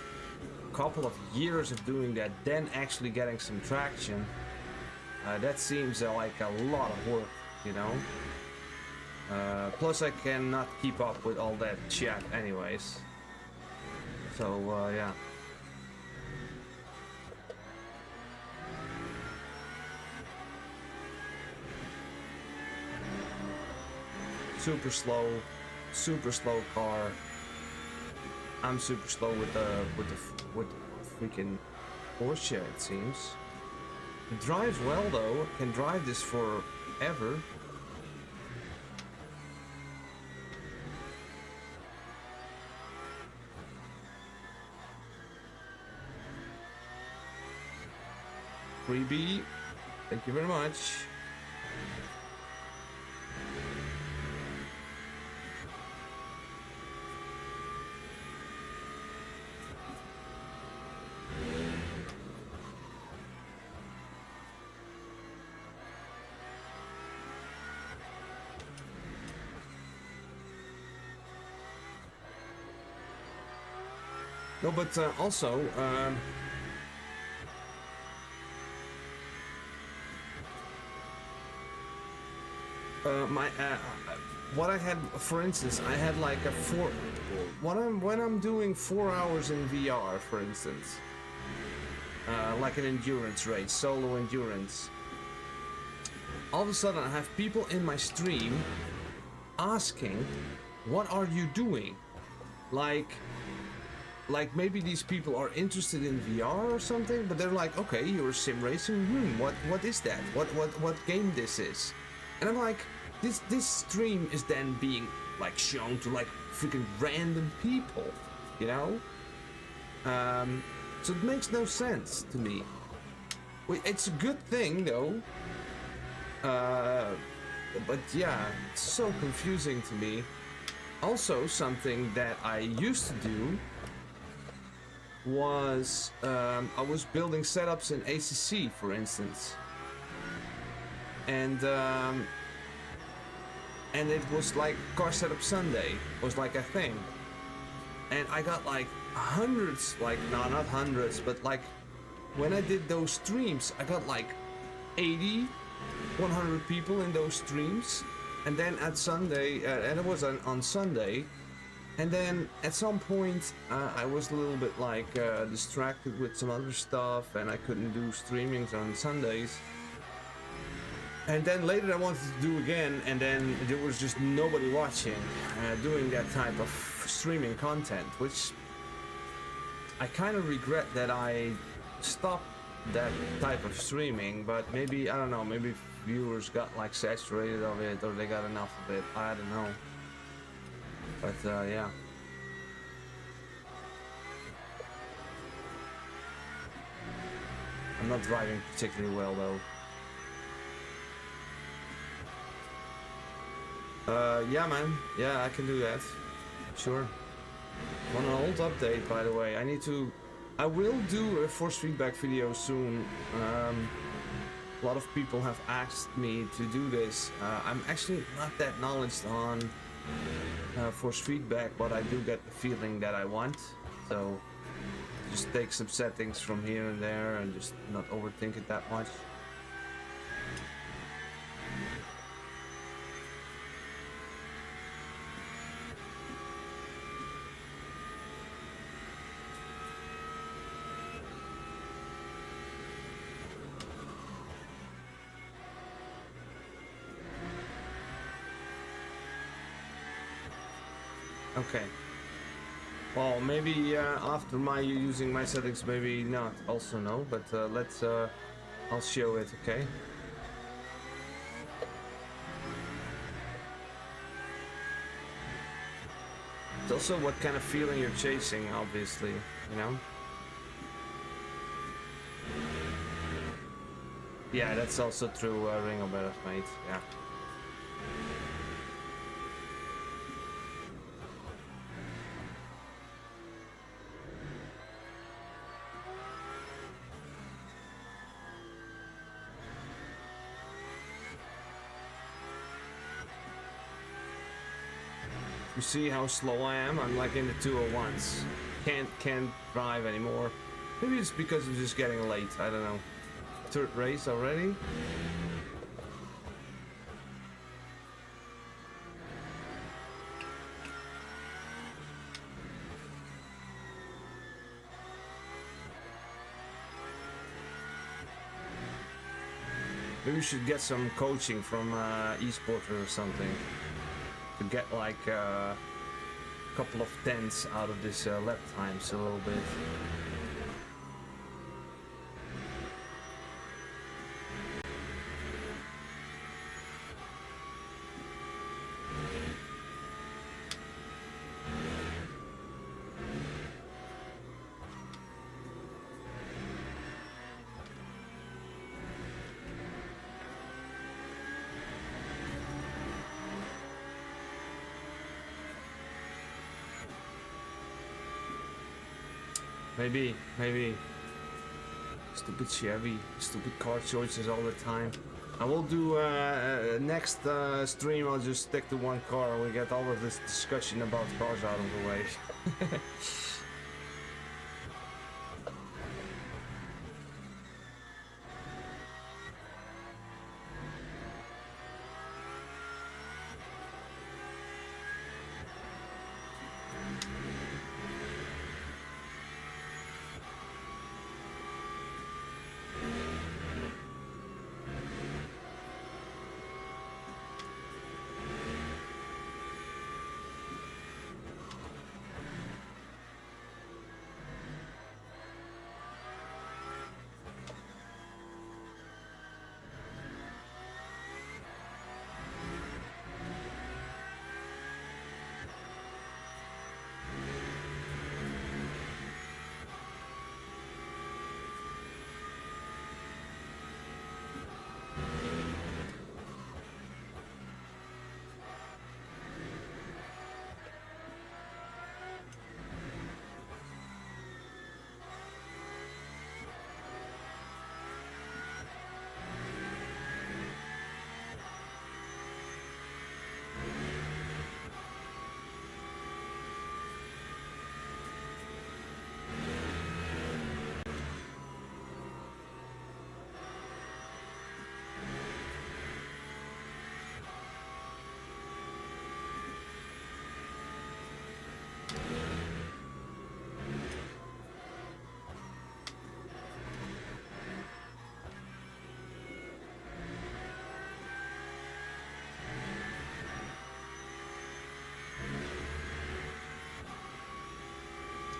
a couple of years of doing that, then actually getting some traction. That seems like a lot of work, you know? Plus I cannot keep up with all that chat anyways. So, yeah. Super slow car. I'm super slow with the freaking Porsche, it seems. It drives well though, can drive this forever. Freebie, thank you very much. No, but also, what I had, for instance, I had like a when I'm doing 4 hours in VR, for instance, like an endurance race, solo endurance. All of a sudden, I have people in my stream asking, "What are you doing?" Like maybe these people are interested in VR or something, but they're like, okay, you're sim racing. What is that? What game this is? And I'm like, this stream is then being like shown to like freaking random people, you know? So it makes no sense to me. It's a good thing though. But yeah, it's so confusing to me. Also, something that I used to do was I was building setups in ACC, for instance, and it was like Car Setup Sunday was like a thing, and I got like hundreds, like no, not hundreds, but like when I did those streams, I got like 80, 100 people in those streams, and then at Sunday, and it was on Sunday. And then at some point I was a little bit like distracted with some other stuff, and I couldn't do streamings on Sundays. And then later I wanted to do again, and then there was just nobody watching doing that type of streaming content, which I kind of regret that I stopped that type of streaming. But maybe, I don't know, maybe viewers got like saturated of it, or they got enough of it, I don't know. But yeah. I'm not driving particularly well though. Yeah man, yeah, I can do that. Sure. Want an old update, by the way. I will do a force feedback video soon. A lot of people have asked me to do this. I'm actually not that knowledgeable on force feedback, but I do get the feeling that I want. So just take some settings from here and there and just not overthink it that much. Okay. Well, maybe after using my settings, maybe not. Also no, but let's. I'll show it. Okay. It's also what kind of feeling you're chasing, obviously. You know. Yeah, that's also true. Ring of Better, mate. Yeah. You see how slow I am? I'm like in the 201s. Can't drive anymore. Maybe it's because I'm just getting late. I don't know. Third race already? Maybe we should get some coaching from eSporter or something. To get like a couple of tenths out of this lap times a little bit. Maybe. Stupid Chevy, stupid car choices all the time. I will do next stream. I'll just stick to one car and we get all of this discussion about cars out of the way.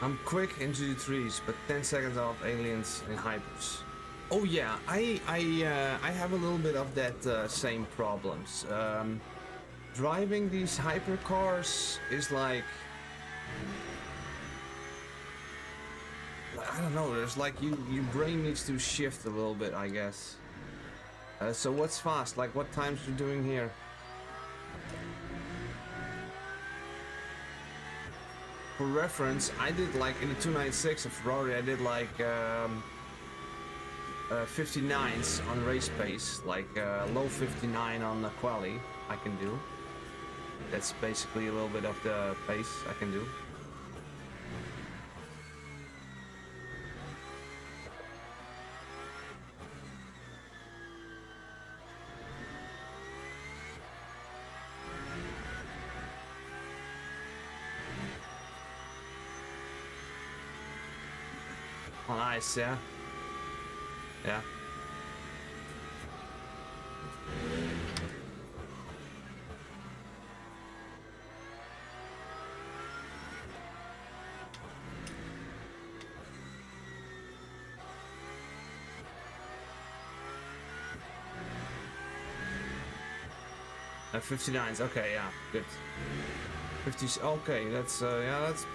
I'm quick in GT3s, but 10 seconds off aliens and hypers. Oh yeah, I have a little bit of that same problems. driving these hypercars is like, I don't know, there's like your brain needs to shift a little bit, I guess. So what's fast? Like what times you doing here? For reference, I did like in the 296 of Ferrari, I did like 59s on race pace, like low 59 on the quali I can do. That's basically a little bit of the pace I can do. Oh, nice, yeah. Yeah. Uh, 59s, okay, yeah, good. 50s, okay, that's yeah, that's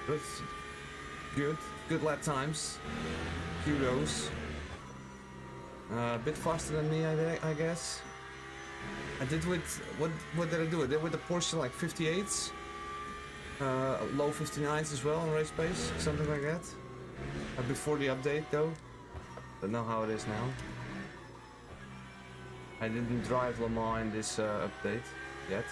good. Good lap times. Kudos. A bit faster than me, I guess. I did with what did I do? I did with the Porsche like 58s, low 59s as well on race pace, something like that. Before the update though. Don't know how it is now. I didn't drive Le Mans in this update yet.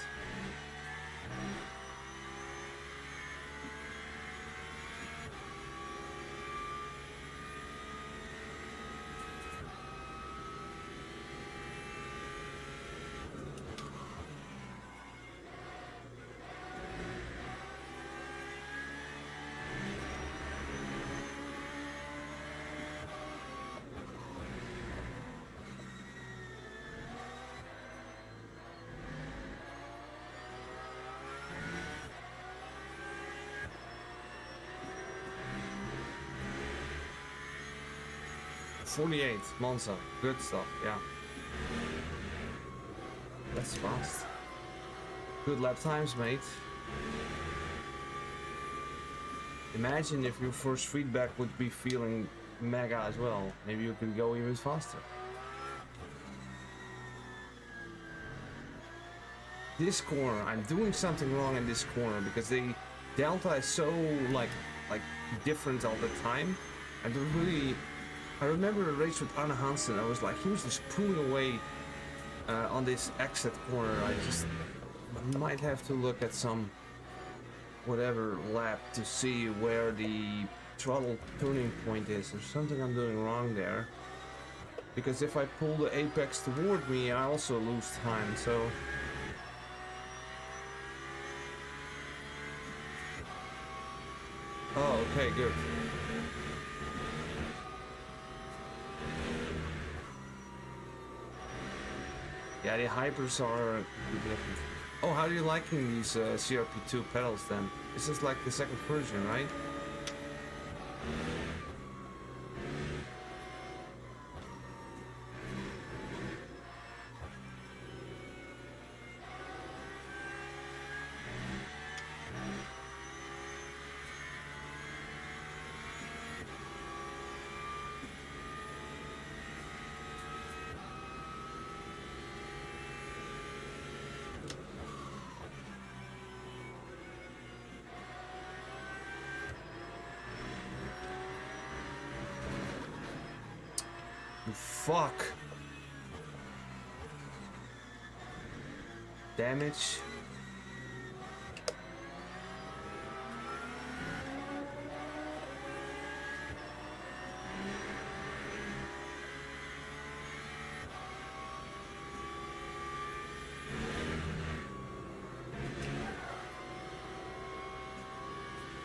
.48 Monza, good stuff, yeah. That's fast. Good lap times, mate. Imagine if your first feedback would be feeling mega as well. Maybe you could go even faster. This corner, I'm doing something wrong in this corner because the delta is so like different all the time. I don't really. I remember a race with Arne Hansen. I was like, he was just pulling away on this exit corner. I just might have to look at some whatever lap to see where the throttle turning point is. There's something I'm doing wrong there. Because if I pull the apex toward me, I also lose time. So. Oh, okay, good. Yeah, the Hypers are different. Oh, how are you liking these CRP2 pedals then? This is like the second version, right? Fuck. Damage.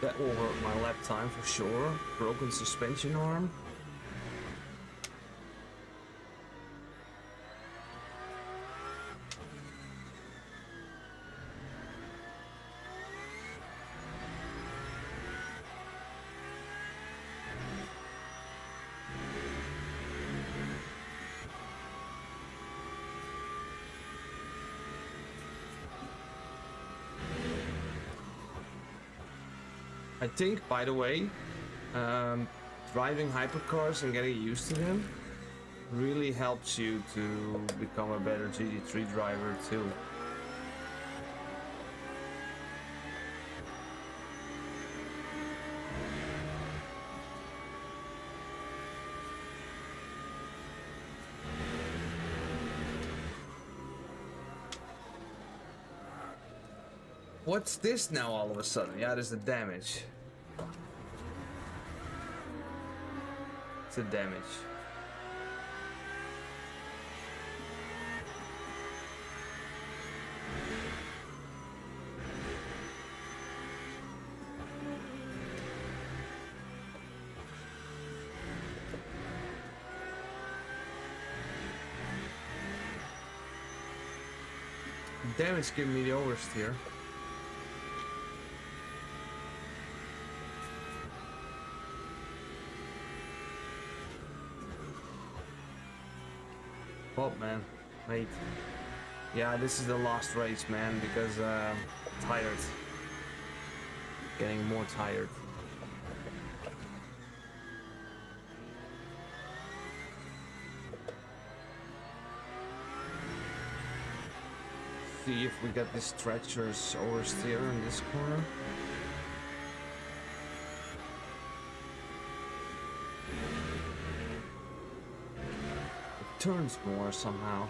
That will hurt my lap time for sure. Broken suspension arm. I think, by the way, driving hypercars and getting used to them really helps you to become a better GT3 driver too. What's this now all of a sudden? Yeah, there's the damage. It's the damage. Damage giving me the oversteer. Oh man, mate. Yeah, this is the last race, man, because tired. Getting more tired. See if we get this treacherous oversteer in this corner. It turns more somehow.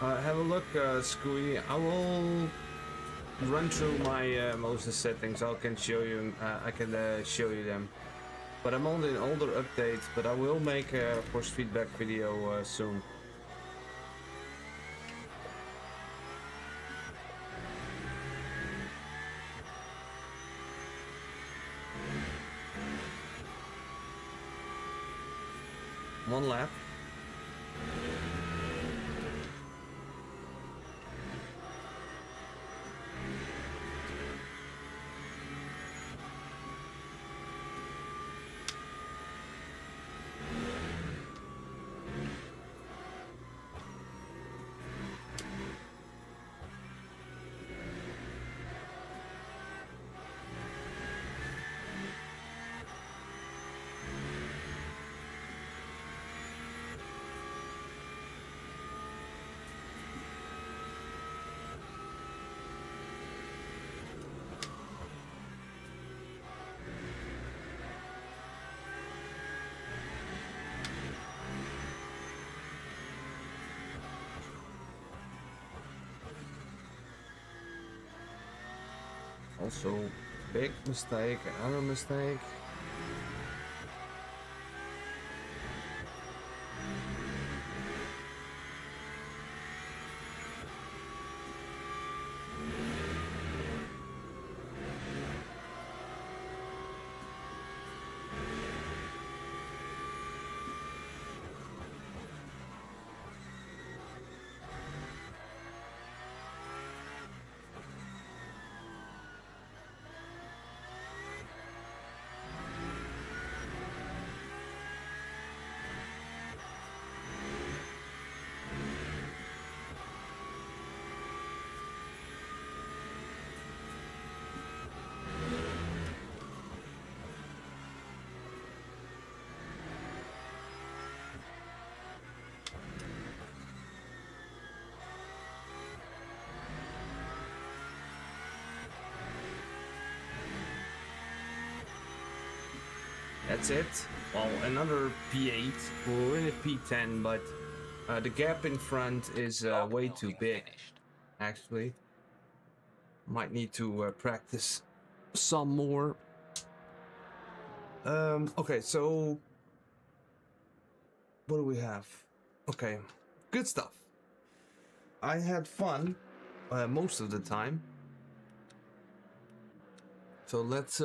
Have a look, Scooey. I will run through my most of the settings. I can show you. Show you them. But I'm on the older updates. But I will make a force feedback video soon. One lap. Also, big mistake, another mistake. That's it. Well, another P8. We're in a P10, but the gap in front is way too big. Actually, might need to practice some more. Okay, so what do we have? Okay, good stuff. I had fun most of the time. So let's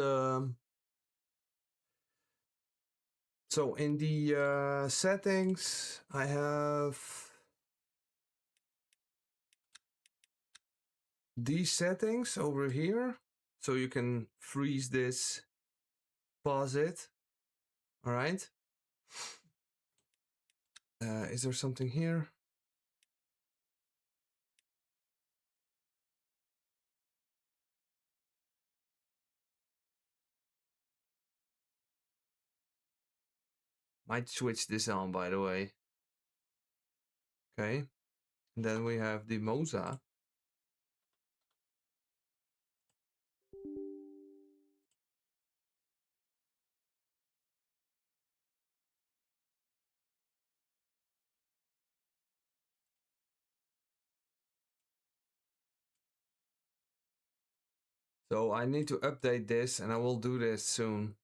So in the settings, I have these settings over here. So you can freeze this, pause it. All right. Is there something here? Might switch this on, by the way. Okay. And then we have the Moza. So I need to update this, and I will do this soon.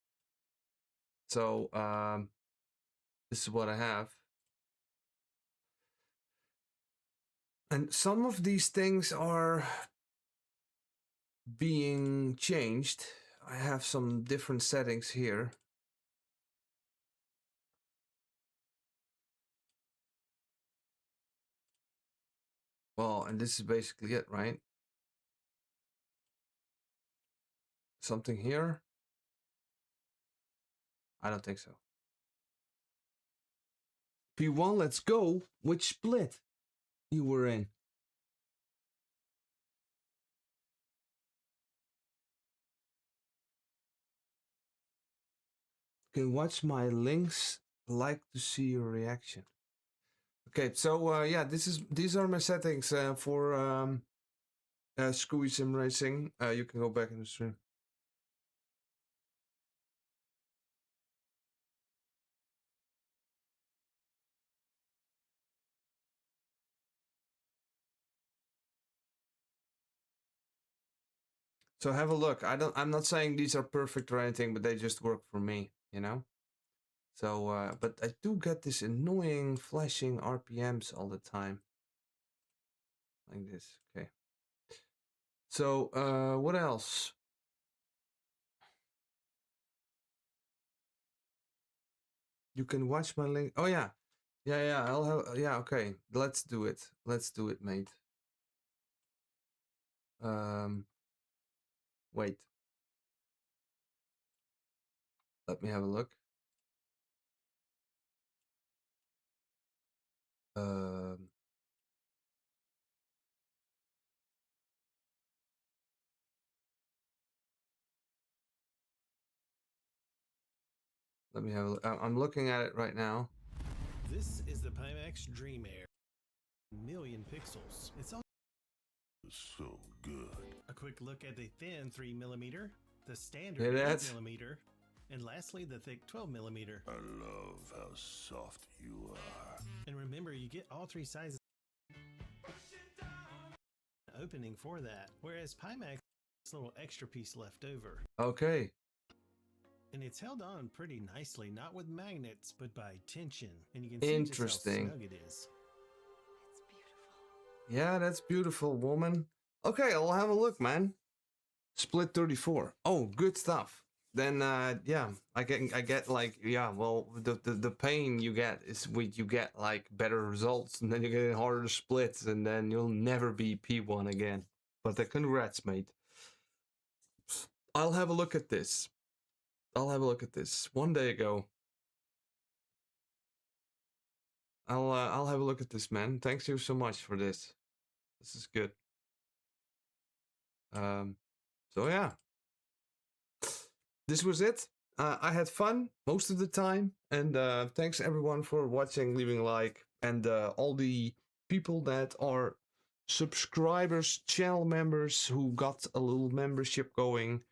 So this is what I have. And some of these things are being changed. I have some different settings here. Well, and this is basically it, right? Something here? I don't think so. P1, let's go. Which split you were in? You can watch my links. Like to see your reaction. Okay, so yeah, these are my settings for Screwy Sim Racing. You can go back in the stream. So have a look. I'm not saying these are perfect or anything, but they just work for me, you know? So, but I do get this annoying flashing RPMs all the time. Like this, okay. So, what else? You can watch my link. Oh yeah. Yeah, I'll have, yeah, okay. Let's do it. Let's do it, mate. Wait. Let me have a look. Let me have a look. I'm looking at it right now. This is the Pimax DreamAir. Million pixels. It's all So good. a quick look at the thin 3mm, the standard Hear that? 8mm, and lastly the thick 12mm. I love how soft you are. And remember, you get all three sizes opening for that, whereas Pimax has a little extra piece left over. Okay. And it's held on pretty nicely, not with magnets, but by tension. And you can see just how Interesting. snug it is. Yeah, that's beautiful, woman. Okay, I'll have a look, man. Split 34. Oh, good stuff. Then yeah, I get like, yeah, well, the pain you get is when you get like better results, and then you get harder splits, and then you'll never be P1 again. But congrats, mate. I'll have a look at this. I'll have a look at this. One day ago. I'll have a look at this, man. Thanks you so much for this. This is good. So yeah. This was it. I had fun most of the time, and thanks everyone for watching, leaving a like, and all the people that are subscribers, channel members who got a little membership going.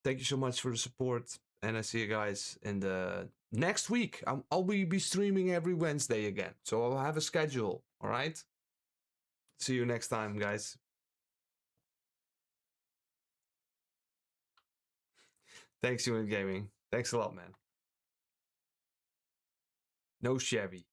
Thank you so much for the support, and I see you guys in the next week. I'll be streaming every Wednesday again, so I'll have a schedule. All right. See you next time, guys. Thanks, Unit Gaming. Thanks a lot, man. No Chevy.